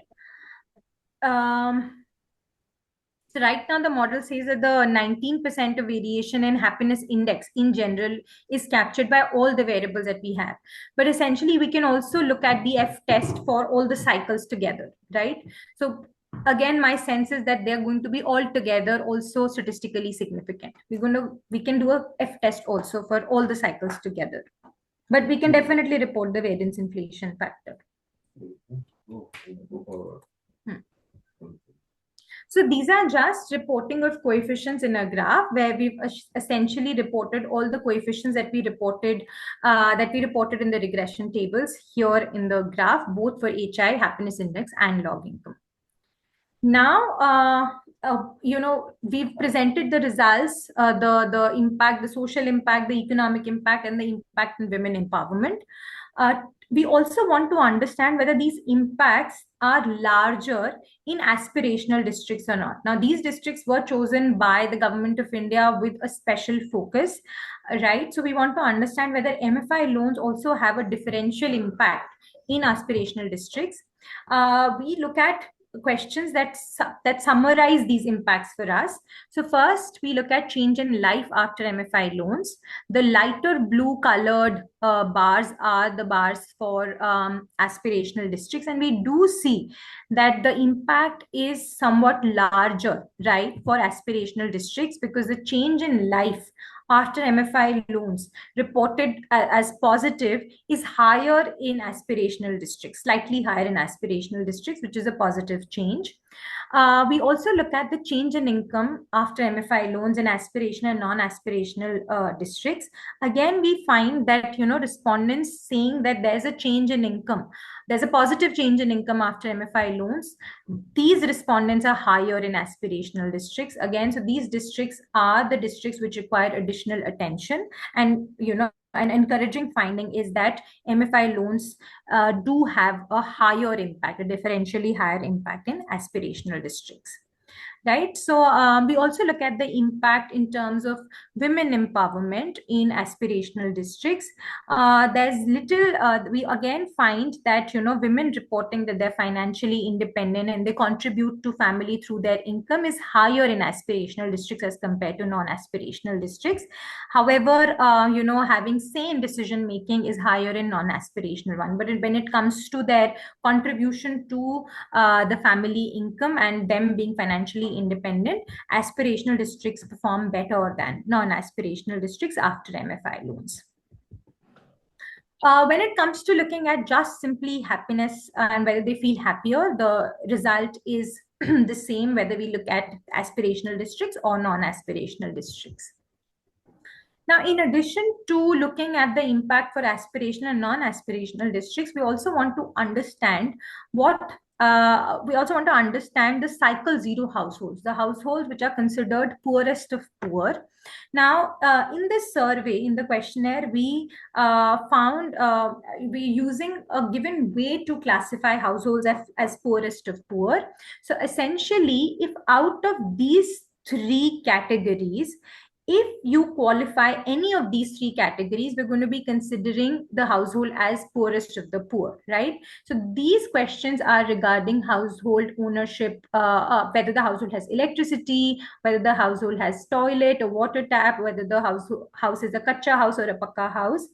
so right now the model says that the 19% of variation in happiness index in general is captured by all the variables that we have. But essentially we can also look at the F test for all the cycles together, right? So again, my sense is that they're going to be all together also statistically significant. We can do a F test also for all the cycles together. But we can definitely report the variance inflation factor. So these are just reporting of coefficients in a graph where we've essentially reported all the coefficients that we reported in the regression tables here in the graph, both for HI, happiness index, and log income. Now, we've presented the results, the impact, the social impact, the economic impact, and the impact in women empowerment. We also want to understand whether these impacts are larger in aspirational districts or not. Now, these districts were chosen by the government of India with a special focus, right? So we want to understand whether MFI loans also have a differential impact in aspirational districts. We look at questions that summarize these impacts for us. So first, we look at change in life after MFI loans. The lighter blue colored bars are the bars for aspirational districts, and we do see that the impact is somewhat larger, right, for aspirational districts, because the change in life after MFI loans reported as positive is higher in aspirational districts, slightly higher in aspirational districts, which is a positive change. We also look at the change in income after MFI loans in aspirational and non-aspirational districts. Again, we find that, respondents saying that there's a change in income. There's a positive change in income after MFI loans. These respondents are higher in aspirational districts. Again, so these districts are the districts which require additional attention. And, an encouraging finding is that MFI loans do have a higher impact, a differentially higher impact in aspirational districts. Right. So we also look at the impact in terms of women empowerment in aspirational districts. There's little, we again find that, women reporting that they're financially independent and they contribute to family through their income is higher in aspirational districts as compared to non-aspirational districts. However, having sane decision making is higher in non-aspirational one. But when it comes to their contribution to the family income and them being financially independent, aspirational districts perform better than non-aspirational districts after MFI loans. When it comes to looking at just simply happiness and whether they feel happier, the result is the same whether we look at aspirational districts or non-aspirational districts. Now, in addition to looking at the impact for aspirational and non-aspirational districts, we also want to understand the cycle zero households, the households which are considered poorest of poor. Now, in this survey, in the questionnaire, we found we using a given way to classify households as poorest of poor. So essentially, if out of these 3 categories, if you qualify any of these 3 categories, we're going to be considering the household as poorest of the poor, right? So these questions are regarding household ownership, whether the household has electricity, whether the household has toilet or water tap, whether the house is a kacha house or a pakka house.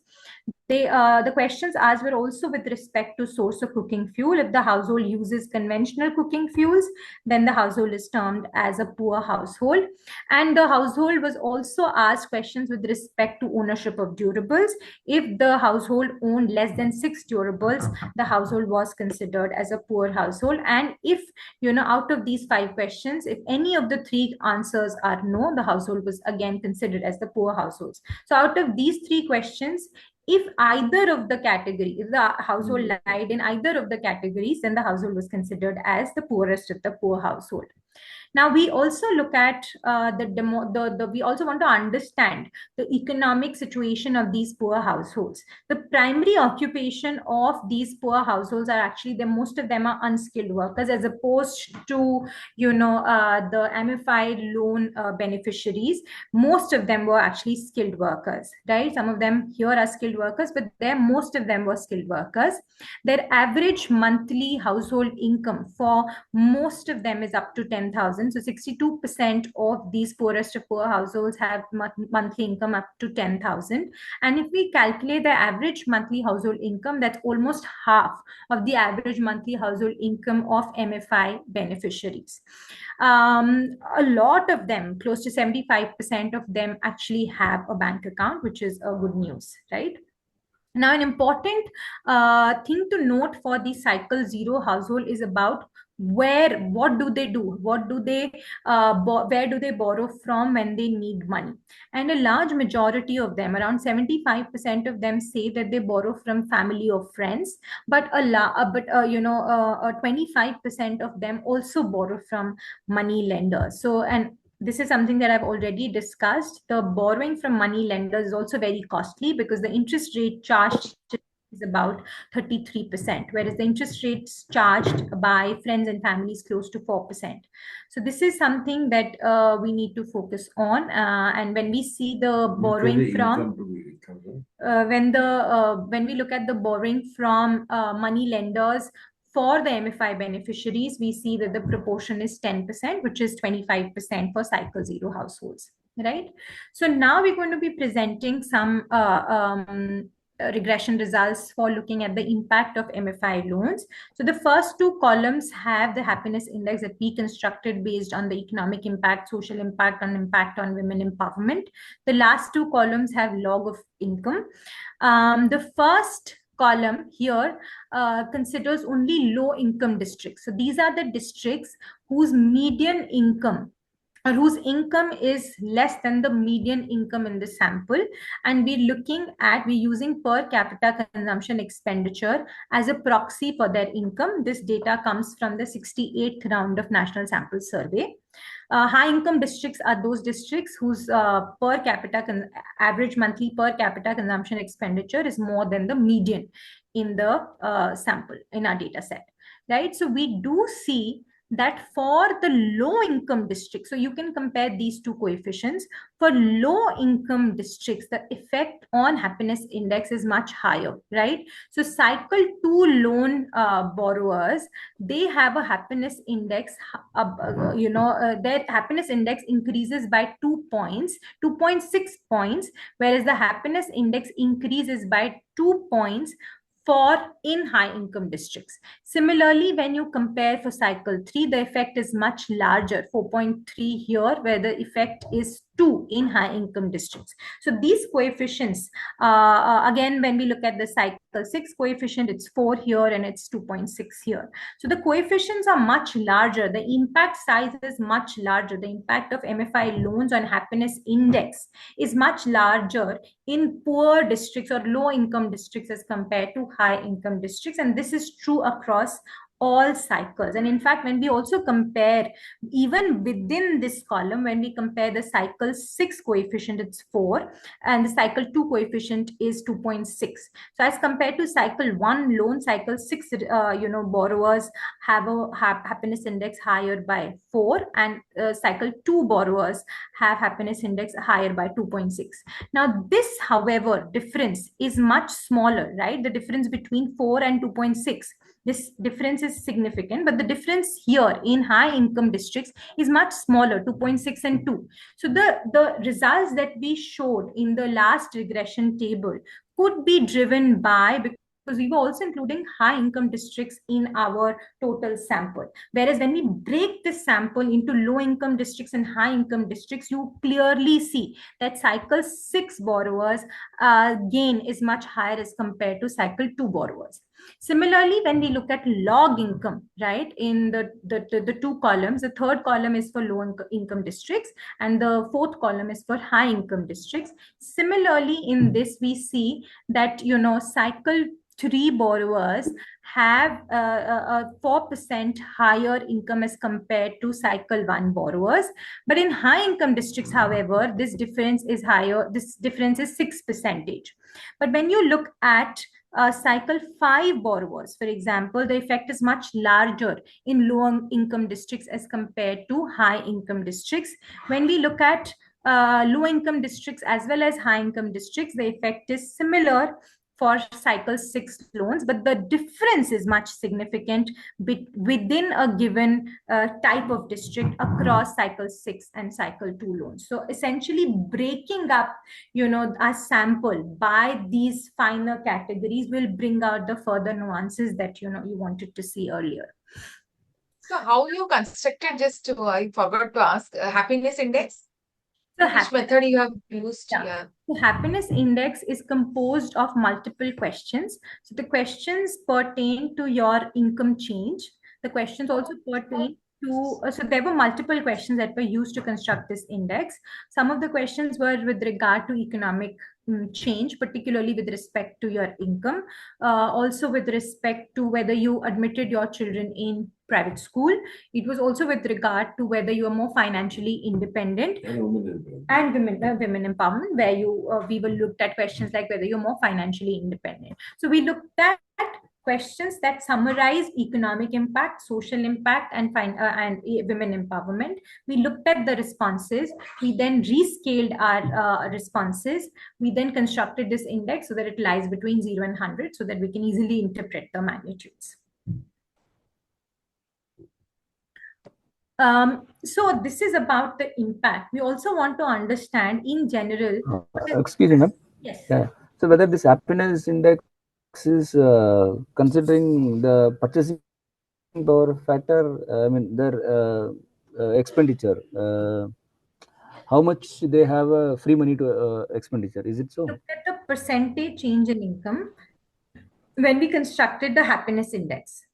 The questions asked were also with respect to source of cooking fuel. If the household uses conventional cooking fuels, then the household is termed as a poor household. And the household was also asked questions with respect to ownership of durables. If the household owned less than 6 durables, the household was considered as a poor household. And if, out of these 5 questions, if any of the 3 answers are no, the household was again considered as the poor households. So out of these 3 questions, if either of the category, if the household lied in either of the categories, then the household was considered as the poorest of the poor household. Now, we also look at we also want to understand the economic situation of these poor households. The primary occupation of these poor households are actually, most of them are unskilled workers, as opposed to, the MFI loan beneficiaries. Most of them were actually skilled workers, right? Some of them here are skilled workers, but most of them were skilled workers. Their average monthly household income for most of them is up to 10,000. So 62% of these poorest of poor households have monthly income up to 10,000. And if we calculate the average monthly household income, that's almost half of the average monthly household income of MFI beneficiaries. A lot of them, close to 75% of them, actually have a bank account, which is a good news, right? Now, an important thing to note for the cycle 0 household is about what do they do? Where do they borrow from when they need money? And a large majority of them, around 75% of them, say that they borrow from family or friends, but 25% of them also borrow from money lenders. So, and this is something that I've already discussed. The borrowing from money lenders is also very costly because the interest rate charged is about 33%, whereas the interest rates charged by friends and families close to 4%. So this is something that we need to focus on. And when we see the borrowing from, when we look at the borrowing from money lenders for the MFI beneficiaries, we see that the proportion is 10%, which is 25% for cycle 0 households, right? So now we're going to be presenting some regression results for looking at the impact of MFI loans. So the first 2 columns have the happiness index that we constructed based on the economic impact, social impact, and impact on women empowerment. The last 2 columns have log of income. The first column here considers only low income districts. So these are the districts whose median income or whose income is less than the median income in the sample, and we're using per capita consumption expenditure as a proxy for their income. This data comes from the 68th round of national sample survey. High income districts are those districts whose average monthly per capita consumption expenditure is more than the median in the sample, in our data set, right? So we do see that for the low income districts, so you can compare these 2 coefficients. For low income districts, the effect on happiness index is much higher, right? So cycle 2 loan borrowers, they have a happiness index, their happiness index increases by 2 points, 2.6 points, whereas the happiness index increases by 2 points in high income districts. Similarly, when you compare for cycle 3, the effect is much larger, 4.3 here, where the effect is 2 in high income districts. So these coefficients, again, when we look at the cycle 6 coefficient, it's 4 here and it's 2.6 here. So the coefficients are much larger. The impact size is much larger. The impact of MFI loans on happiness index is much larger in poor districts or low income districts as compared to high income districts. And this is true across all cycles. And in fact, when we also compare, even within this column, when we compare the cycle 6 coefficient, it's 4, and the cycle 2 coefficient is 2.6. So as compared to cycle 1 loan, cycle 6 borrowers have a happiness index higher by 4, and cycle 2 borrowers have happiness index higher by 2.6. Now this, however, difference is much smaller, right? The difference between 4 and 2.6, this difference is significant, but the difference here in high income districts is much smaller, 2.6 and 2. So the results that we showed in the last regression table could be driven by, because we were also including high income districts in our total sample. Whereas when we break this sample into low income districts and high income districts, you clearly see that cycle 6 borrowers gain is much higher as compared to cycle 2 borrowers. Similarly, when we look at log income, right, in the two columns, the third column is for low income districts and the fourth column is for high income districts. Similarly, in this, we see that, cycle 3 borrowers have a 4% higher income as compared to cycle 1 borrowers. But in high income districts, however, this difference is higher. This difference is 6%. But when you look at cycle 5 borrowers, for example, the effect is much larger in low income districts as compared to high income districts. When we look at low income districts as well as high income districts, the effect is similar for cycle 6 loans, but the difference is much significant within a given type of district across cycle 6 and cycle 2 loans. So essentially breaking up, a sample by these finer categories will bring out the further nuances that, you wanted to see earlier. So how you constructed, I forgot to ask, happiness index? So which method you have used? Yeah. The happiness index is composed of multiple questions. So the questions pertain to your income change. The questions also pertain to, so there were multiple questions that were used to construct this index. Some of the questions were with regard to economic change, particularly with respect to your income, also with respect to whether you admitted your children in private school. It was also with regard to whether you are more financially independent and women empowerment, where we will looked at questions like whether you're more financially independent. So we looked at questions that summarize economic impact, social impact, and women empowerment. We looked at the responses. We then rescaled our responses. We then constructed this index so that it lies between 0 and 100 so that we can easily interpret the magnitudes. So this is about the impact. We also want to understand in general. Excuse me, ma'am. Yes. Yeah. So whether this happiness index is considering the purchasing power factor, their expenditure, how much they have free money to expenditure. Is it so? Look at the percentage change in income when we constructed the happiness index.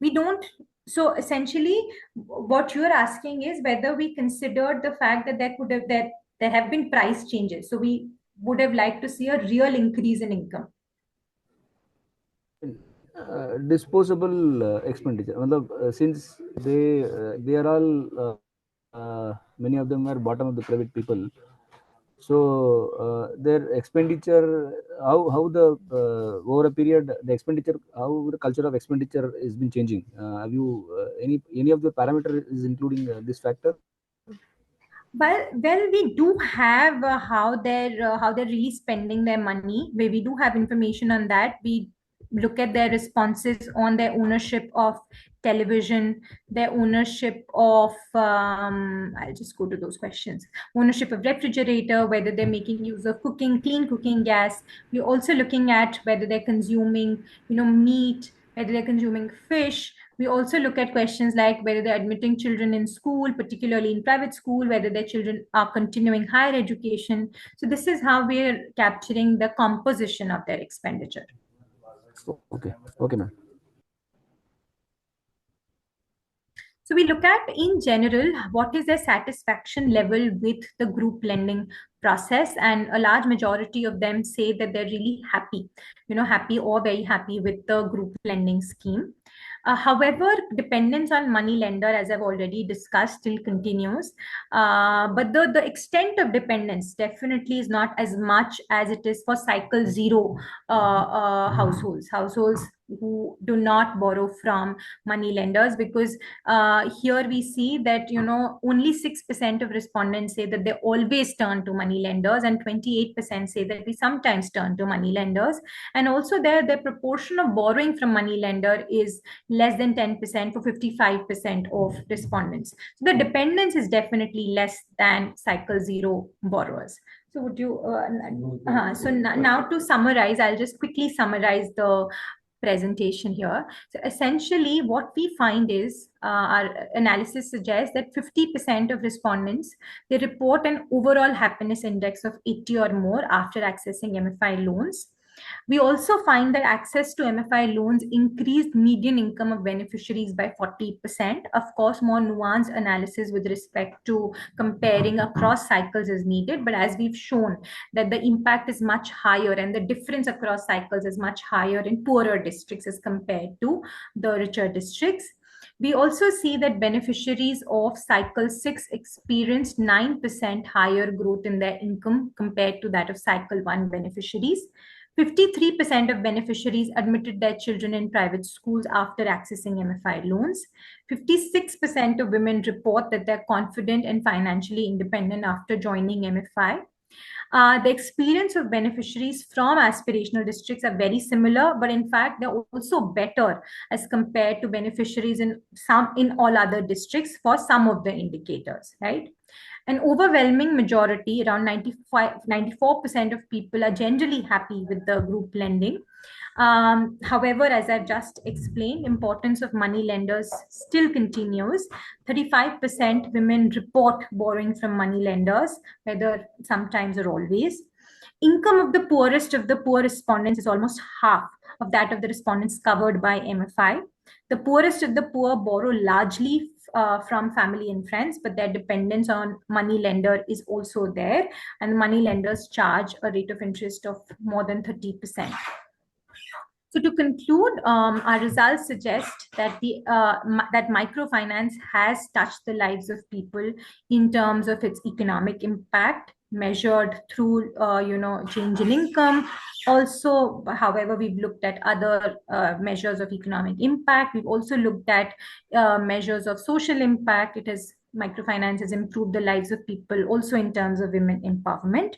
We don't. So essentially, what you're asking is whether we considered the fact that there have been price changes. So we would have liked to see a real increase in income. Disposable expenditure. Since they are all many of them are bottom of the private people. So their expenditure, how the over a period, the expenditure, how the culture of expenditure has been changing. Have you any of the parameter is including this factor? Well, we do have how they're really spending their money. We do have information on that. We look at their responses on their ownership of television, their ownership of I'll just go to those questions. Ownership of refrigerator, whether they're making use of clean cooking gas. We're also looking at whether they're consuming, meat, whether they're consuming fish. We also look at questions like whether they're admitting children in school, particularly in private school, whether their children are continuing higher education. So this is how we're capturing the composition of their expenditure. Okay, ma'am. So we look at, in general, what is their satisfaction level with the group lending process, and a large majority of them say that they're really happy, happy or very happy with the group lending scheme. However, dependence on money lender, as I've already discussed, still continues. But the extent of dependence definitely is not as much as it is for cycle 0 households who do not borrow from money lenders, because here we see that only 6% of respondents say that they always turn to money lenders, and 28% say that we sometimes turn to money lenders. And also their proportion of borrowing from money lender is less than 10% for 55% of respondents. So the dependence is definitely less than cycle 0 borrowers. So would you, now to summarize, I'll just quickly summarize the presentation here. So essentially what we find is our analysis suggests that 50% of respondents, they report an overall happiness index of 80 or more after accessing MFI loans. We also find that access to MFI loans increased median income of beneficiaries by 40%. Of course, more nuanced analysis with respect to comparing across cycles is needed, but as we've shown that the impact is much higher and the difference across cycles is much higher in poorer districts as compared to the richer districts. We also see that beneficiaries of cycle 6 experienced 9% higher growth in their income compared to that of cycle 1 beneficiaries. 53% of beneficiaries admitted their children in private schools after accessing MFI loans. 56% of women report that they're confident and financially independent after joining MFI. The experience of beneficiaries from aspirational districts are very similar, but in fact, they're also better as compared to beneficiaries in all other districts for some of the indicators, right? An overwhelming majority, around 94% of people are generally happy with the group lending. However, as I've just explained, importance of money lenders still continues. 35% women report borrowing from money lenders, whether sometimes or always. Income of the poor respondents is almost half of that of the respondents covered by MFI. The poorest of the poor borrow largely from family and friends, but their dependence on money lender is also there, and money lenders charge a rate of interest of more than 30%. So to conclude, our results suggest that that microfinance has touched the lives of people in terms of its economic impact, measured through change in income. Also, however, we've looked at other measures of economic impact. We've also looked at measures of social impact. Microfinance has improved the lives of people also in terms of women empowerment.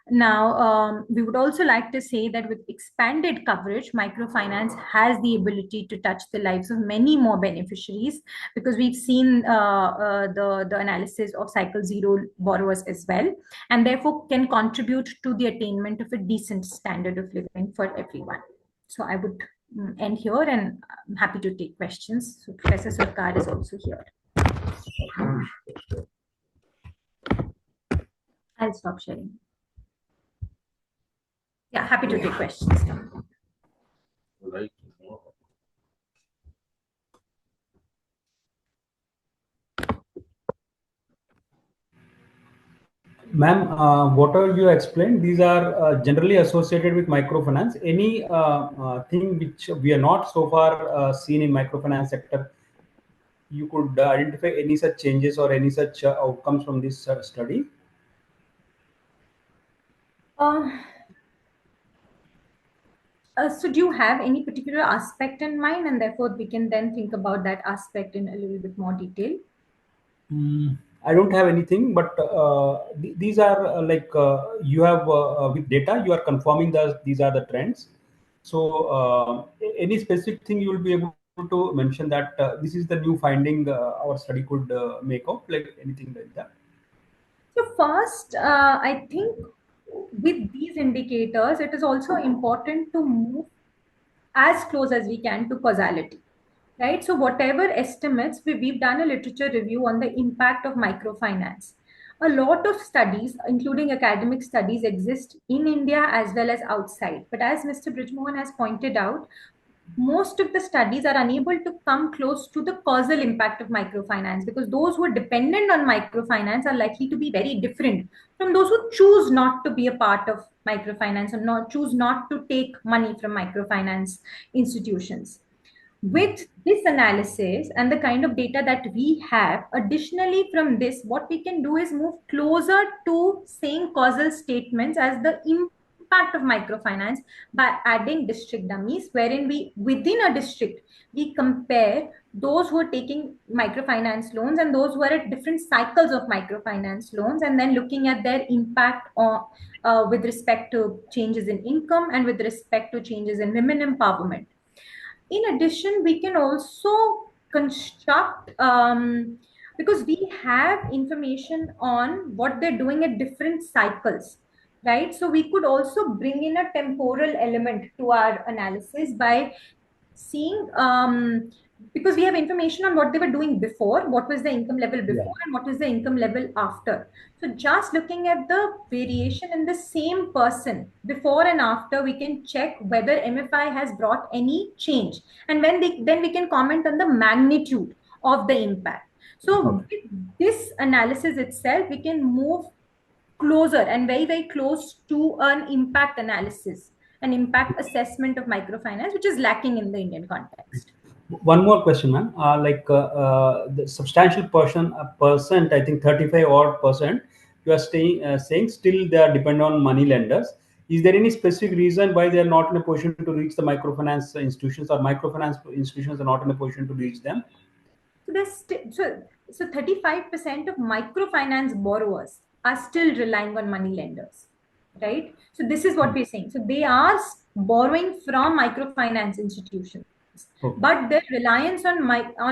Now, we would also like to say that with expanded coverage, microfinance has the ability to touch the lives of many more beneficiaries, because we've seen the analysis of cycle 0 borrowers as well, and therefore can contribute to the attainment of a decent standard of living for everyone. So I would end here, and I'm happy to take questions. So Professor Sarkar is also here. I'll stop sharing. Yeah, happy to take questions. Ma'am, what are you explained? These are generally associated with microfinance. Any thing which we are not so far seen in microfinance sector, you could identify any such changes or any such outcomes from this study? So do you have any particular aspect in mind, and therefore we can then think about that aspect in a little bit more detail? I don't have anything, but these are you have with data, you are confirming that these are the trends. So any specific thing you will be able to mention that this is the new finding our study could make out, like anything like that? So first, I think with these indicators, it is also important to move as close as we can to causality, right? So whatever estimates, we've done a literature review on the impact of microfinance. A lot of studies, including academic studies, exist in India as well as outside. But as Mr. Brijmohan has pointed out, most of the studies are unable to come close to the causal impact of microfinance, because those who are dependent on microfinance are likely to be very different from those who choose not to be a part of microfinance or choose not to take money from microfinance institutions. With this analysis and the kind of data that we have, additionally from this, what we can do is move closer to saying causal statements as the impact of microfinance by adding district dummies, wherein within a district, we compare those who are taking microfinance loans and those who are at different cycles of microfinance loans, and then looking at their impact on, with respect to changes in income and with respect to changes in women empowerment. In addition, we can also construct, because we have information on what they're doing at different cycles. right? So we could also bring in a temporal element to our analysis by seeing, because we have information on what they were doing before, what was the income level before, and what is the income level after. So just looking at the variation in the same person before and after, we can check whether MFI has brought any change, and then we can comment on the magnitude of the impact. So with this analysis itself, we can move closer and very, very close to an impact analysis, an impact assessment of microfinance, which is lacking in the Indian context. One more question, ma'am. The substantial percent, I think 35 odd percent, you are saying still they are dependent on money lenders. Is there any specific reason why they are not in a position to reach the microfinance institutions, or microfinance institutions are not in a position to reach them? So 35% of microfinance borrowers are still relying on money lenders, right? So this is what we're saying. So they are borrowing from microfinance institutions, but their reliance on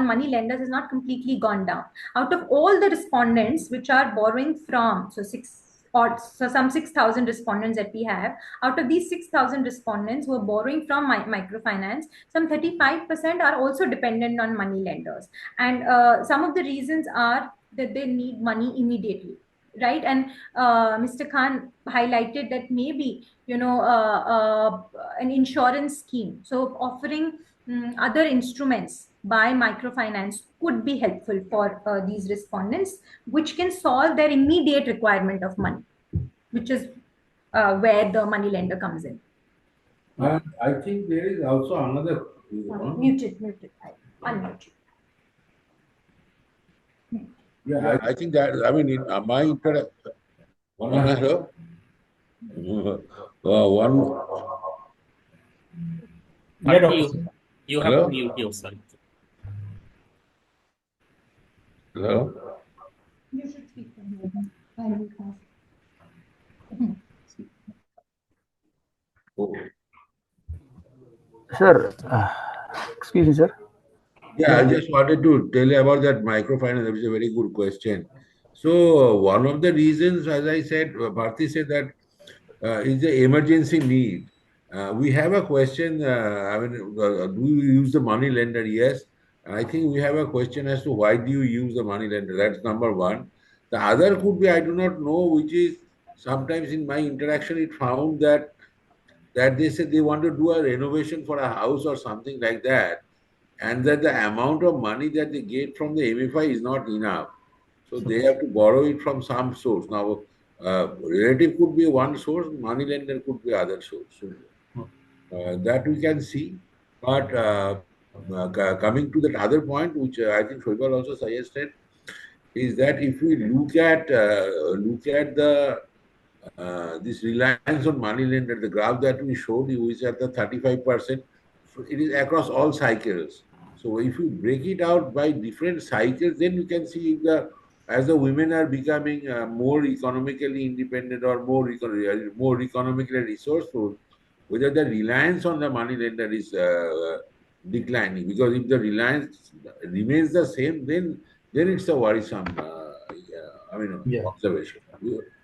money lenders has not completely gone down. Out of all the respondents which are borrowing from, some 6,000 respondents that we have, out of these 6,000 respondents who are borrowing from microfinance, some 35% are also dependent on money lenders. And some of the reasons are that they need money immediately, right? And Mr. Khan highlighted that maybe, an insurance scheme, so offering other instruments by microfinance could be helpful for these respondents, which can solve their immediate requirement of money, which is where the money lender comes in. And I think there is also another. Muted. Unmuted. Yeah, I think that, I mean, in my interaction, hello? One. You have to mute yourself. Hello? You should speak from here. Sir, excuse me, sir. Yeah, I just wanted to tell you about that microfinance. That was a very good question. So one of the reasons, as I said, Bharti said that is the emergency need. We have a question. Do you use the money lender? Yes. I think we have a question as to why do you use the money lender? That's number one. The other could be, I do not know, which is sometimes in my interaction, it found that they said they want to do a renovation for a house or something like that, and that the amount of money that they get from the MFI is not enough. So they have to borrow it from some source. Now, relative could be one source, money lender could be other source. So, that we can see. But coming to that other point, which I think Shoibal also suggested, is that if we look at the this reliance on money lender, the graph that we showed you is at the 35%. It is across all cycles. So if you break it out by different cycles, then you can see if as the women are becoming more economically independent or more economically resourceful, whether the reliance on the money lender is declining. Because if the reliance remains the same, then it's a worrisome observation.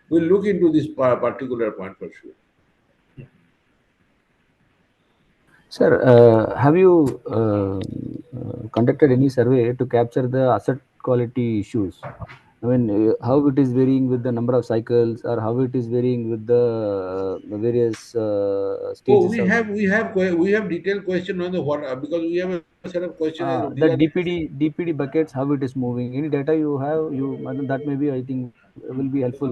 We'll look into this particular point for sure. Sir, have you conducted any survey to capture the asset quality issues? I mean, how it is varying with the number of cycles, or how it is varying with the various stages? We have detailed question on the what, because we have a set of questions. The DPD buckets, how it is moving. Any data you have, that maybe I think will be helpful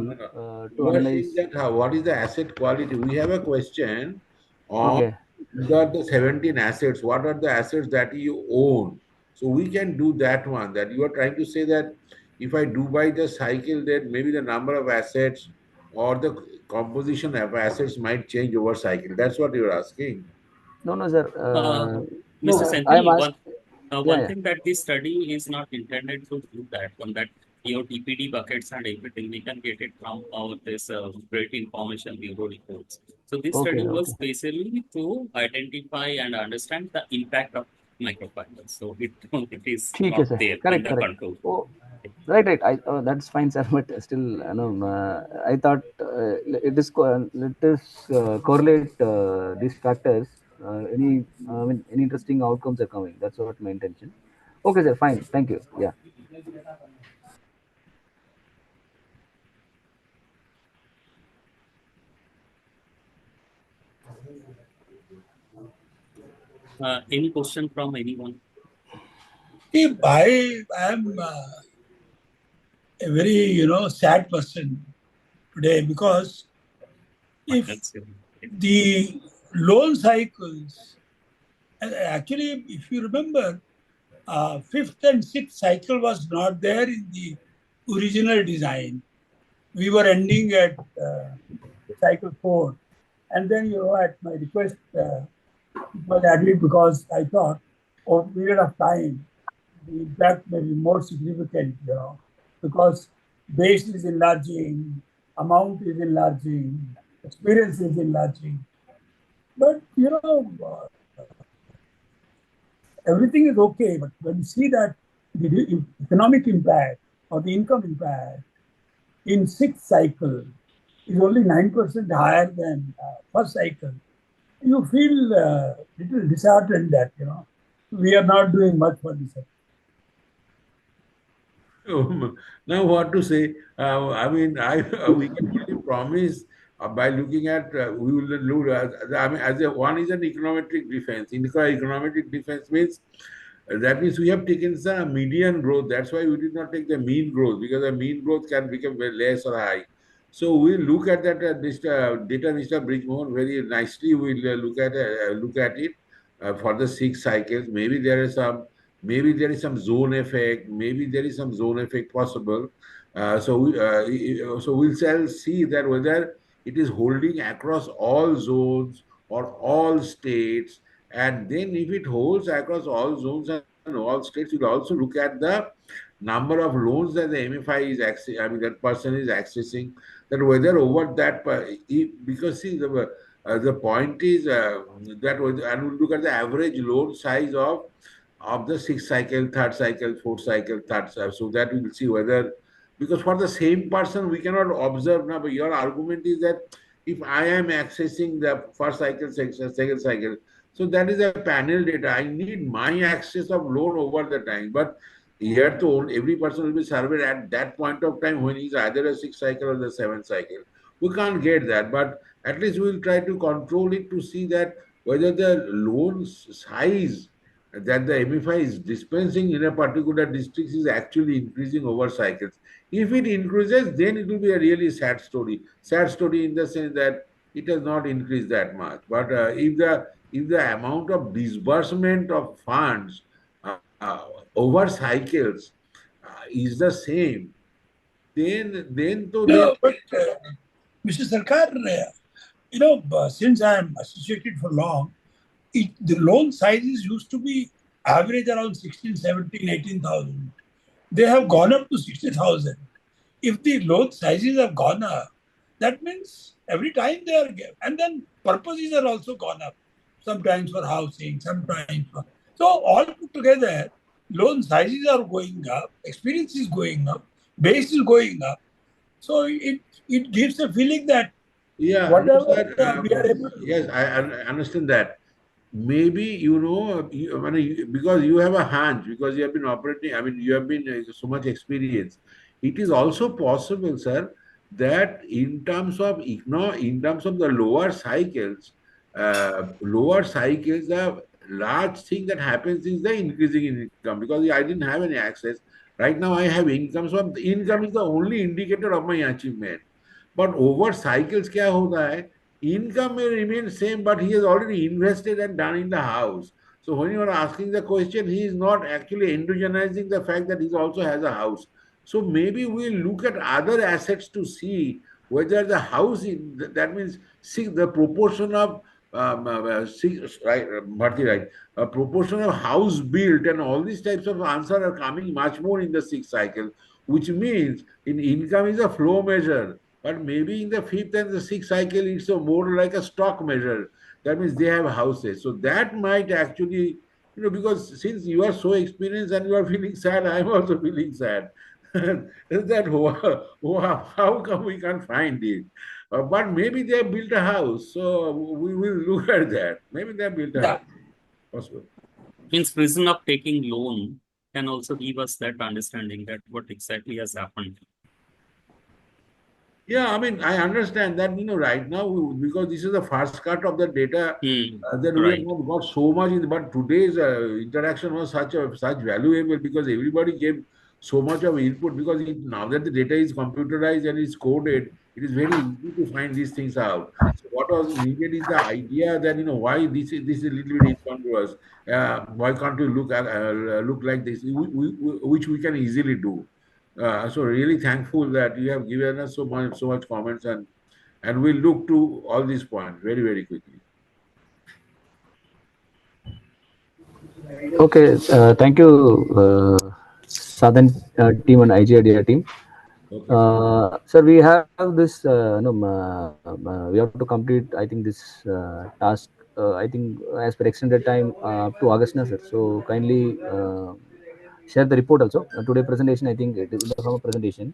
to analyze. That what is the asset quality? We have a question on Okay. the 17 assets. What are the assets that you own? So we can do that one. That you are trying to say that if I do by the cycle, then maybe the number of assets or the composition of assets might change over cycle. That's what you're asking. No, sir. Mr. I am Senthil, asked. One thing that this study is not intended to do that, on that your TPD buckets and everything, we can get it from this Great Information Bureau reports. So this study was basically to identify and understand the impact of microfinance. So it is not there in the control. Right, right. That's fine, sir. But still, I thought let us correlate these factors. Any interesting outcomes are coming. That's what my intention. Okay, sir. Fine. Thank you. Yeah. Any question from anyone? See, I am a very, sad person today because if That's the loan cycles, actually, if you remember, fifth and sixth cycle was not there in the original design. We were ending at cycle 4. And then, at my request, it was added because I thought over a period of time, the impact may be more significant, because base is enlarging, amount is enlarging, experience is enlarging. But, everything is okay. But when you see that the economic impact or the income impact in sixth cycle is only 9% higher than first cycle, you feel little disheartened that, we are not doing much for this. Now, what to say? I mean, we can only promise by looking at we will look. I mean, one is an econometric defense. Econometric defense means that means we have taken the median growth. That's why we did not take the mean growth because the mean growth can become very less or high. So we look at that data Mr. Bridgemore very nicely. We'll look at it for the 6 cycles. Maybe there is some zone effect. Maybe there is some zone effect possible. So we'll shall see that whether it is holding across all zones or all states. And then if it holds across all zones and all states, we'll also look at the number of loans that the MFI is accessing, I mean, that person is accessing, that whether over that, because see, the point is and we'll look at the average loan size of the sixth cycle, third cycle, fourth cycle, third cycle. So that we will see whether, because for the same person, we cannot observe now, but your argument is that if I am accessing the first cycle, second cycle, so that is a panel data. I need my access of loan over the time. But here to every person will be surveyed at that point of time when he's either a sixth cycle or the seventh cycle. We can't get that, but at least we'll try to control it to see that whether the loan size that the MFI is dispensing in a particular district is actually increasing over cycles. If it increases, then it will be a really sad story. Sad story in the sense that it has not increased that much. But if the amount of disbursement of funds over cycles is the same, then to then No, but Mr. Sarkar, since I am associated for long, the loan sizes used to be average around 16, 17, 18,000. They have gone up to 60,000. If the loan sizes have gone up, that means every time they are, and then purposes are also gone up. Sometimes for housing, sometimes for. So all put together, loan sizes are going up, experience is going up, base is going up. So it gives a feeling that yeah, no, whatever sir. we are able to. Yes, I understand that. Maybe because you have a hunch, because you have been operating, I mean, you have been so much experience. It is also possible, sir, that in terms of the lower cycles, the large thing that happens is the increasing in income, because I didn't have any access. Right now I have income, so the income is the only indicator of my achievement. But over cycles क्या होता है, income may remain same, but he has already invested and done in the house. So when you are asking the question, he is not actually endogenizing the fact that he also has a house. So maybe we'll look at other assets to see whether the house is, that means see the proportion of right, Bharti, right, a proportion of house built and all these types of answers are coming much more in the sixth cycle, which means in income is a flow measure. But maybe in the fifth and the sixth cycle, it's more like a stock measure. That means they have houses. So that might actually, because since you are so experienced and you are feeling sad, I'm also feeling sad. Is that how come we can't find it? But maybe they have built a house, so we will look at that. Maybe they have built a Yeah. house. Possible. Means reason of taking loan can also give us that understanding that what exactly has happened. Yeah, I mean, I understand that, right now, because this is the first cut of the data, that we have Right. not got so much in, but today's interaction was such valuable because everybody gave so much of input because now that the data is computerized and it's coded, it is very easy to find these things out. So what was needed is the idea that, why this is a little bit incongruous. Why can't you look like this, which we can easily do. So really thankful that you have given us so much comments, and we'll look to all these points very, very quickly. Okay, thank you, Southern team and IGIDA team. Okay. Sir, we have this, we have to complete, I think, this task, I think, as per extended time up to August, na, sir. So, kindly share the report also. Today presentation, I think, it is in the form of presentation.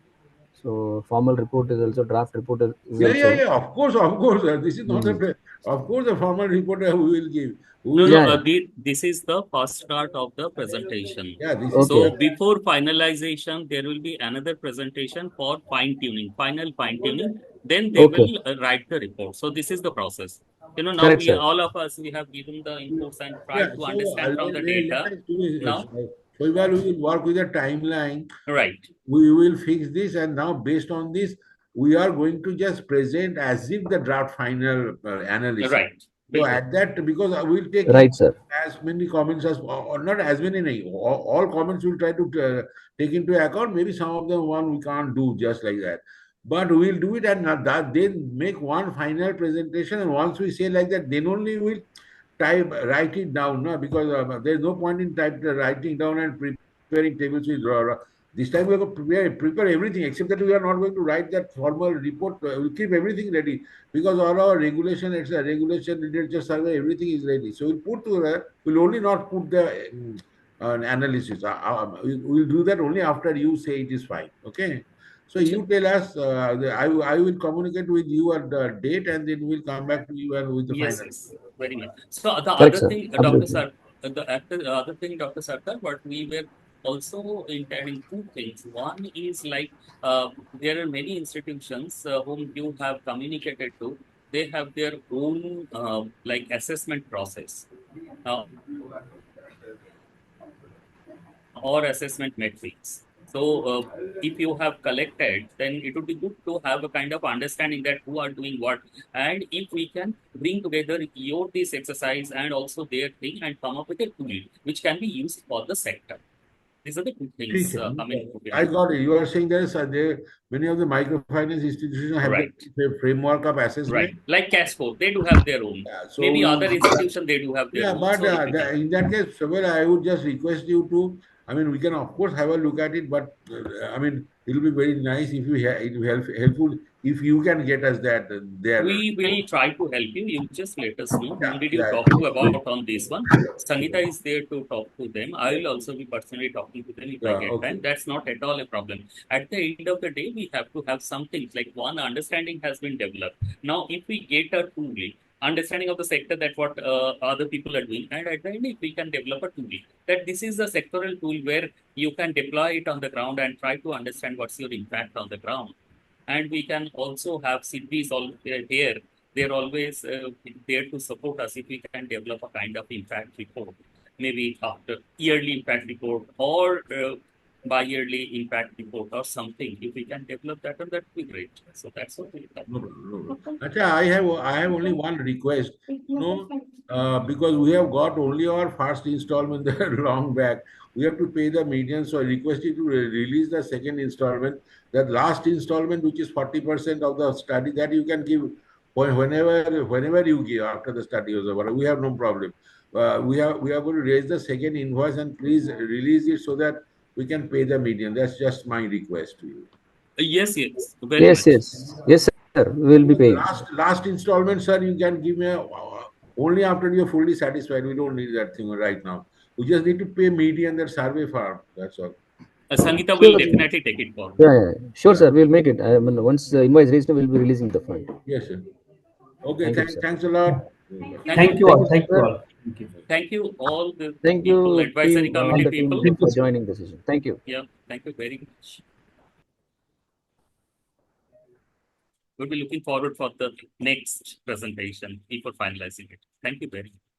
So, formal report is also, draft report is Yeah, yeah, also. yeah. Of course, of course. This is not Hmm. of course, the formal report we will give. We No, will, no, Yeah, yeah. this is the first part of the presentation. yeah, this is Okay. So just, before finalization, there will be another presentation for fine tuning, final fine tuning. Then they Okay. will write the report. So this is the process. Now Correct, we sir. all of us we have given the inputs and yeah. tried to So understand from the let data. us do this. Now, So while we will work with a timeline, right, we will fix this, and now based on this, we are going to just present as if the draft final analysis. right, So bilkul. at that, because I will take in Right, sir. as many comments as, or not as many, nahi, all comments we'll try to take into account. Maybe some of them one we can't do just like that, but we'll do it, and that then make one final presentation. And once we say like that, then only we'll write it down, no? Because there's no point in writing down and preparing tables with this time we have to prepare everything, except that we are not going to write that formal report. We'll keep everything ready because all our regulation, it's a regulation, literature survey, everything is ready. So we'll put to we'll only not put the analysis. We'll do that only after you say it is fine. Okay. So you tell us. I will communicate with you at the date, and then we'll come back to you and with the Yes, final. yes, very much. So the Correct, other sir. thing, Dr. Absolutely. Sar, other thing, Dr. Sarkar, but we were also intending two things. One is like there are many institutions whom you have communicated to. They have their own like assessment process or assessment metrics. So if you have collected, then it would be good to have a kind of understanding that who are doing what, and if we can bring together your this exercise and also their thing and come up with a tool which can be used for the sector. These are the two ठीक things है. coming I together. got it. You are saying many of the microfinance institutions have Right, their framework of assessment. right. Like Casco, they do have their own. Yeah, so Maybe other we, institution they do have their yeah, own. but So repeating. in that case, Saber, I would just request you to. I mean, we can of course have a look at it, but I mean, it'll be very nice if it will helpful if you can get us that there. We will try to help you. You just let us know whom Yeah, did you yeah, talk to please. about on this one. Sangeeta is there to talk to them. I will also be personally talking to them if I Yeah, get time. okay. That's not at all a problem. At the end of the day, we have to have some things like one understanding has been developed. Now, if we get a tool, understanding of the sector that what other people are doing, and at the end, if we can develop a tool that this is a sectoral tool where you can deploy it on the ground and try to understand what's your impact on the ground, and we can also have CPs all here. They're always there to support us if we can develop a kind of impact report, maybe after yearly impact report or bi-yearly impact report or something. If we can develop that, that would be great. So that's what we No problem, no problem. Acha, I have only one request. Because we have got only our first installment there long back. We have to pay the median, so I request you to release the second installment. That last installment, which is 40% of the study, that you can give whenever you give after the study is over. We have no problem. We are going to raise the second invoice, and please release it so that we can pay the median. That's just my request to you. Yes, yes, very Yes, much. yes. Yes, sir. We will be paying. Last installment, sir, you can give me only after you're fully satisfied. We don't need that thing right now. We just need to pay median that survey farm. That's all. Sangeeta will Sure. definitely take it forward. Yeah. Sure, sir. We'll make it. I mean, once the invoice is reached, we'll be releasing the fund. Yes, sir. Okay, Thank you, sir. thanks a lot. Thank you. Thank you all. Thank you, Thank you sir. all. Thank you. Thank you all the Thank people, you, advisory team, all committee the team people. for joining the session. Thank you. Yeah, thank you very much. We'll be looking forward for the next presentation before finalizing it. Thank you very much.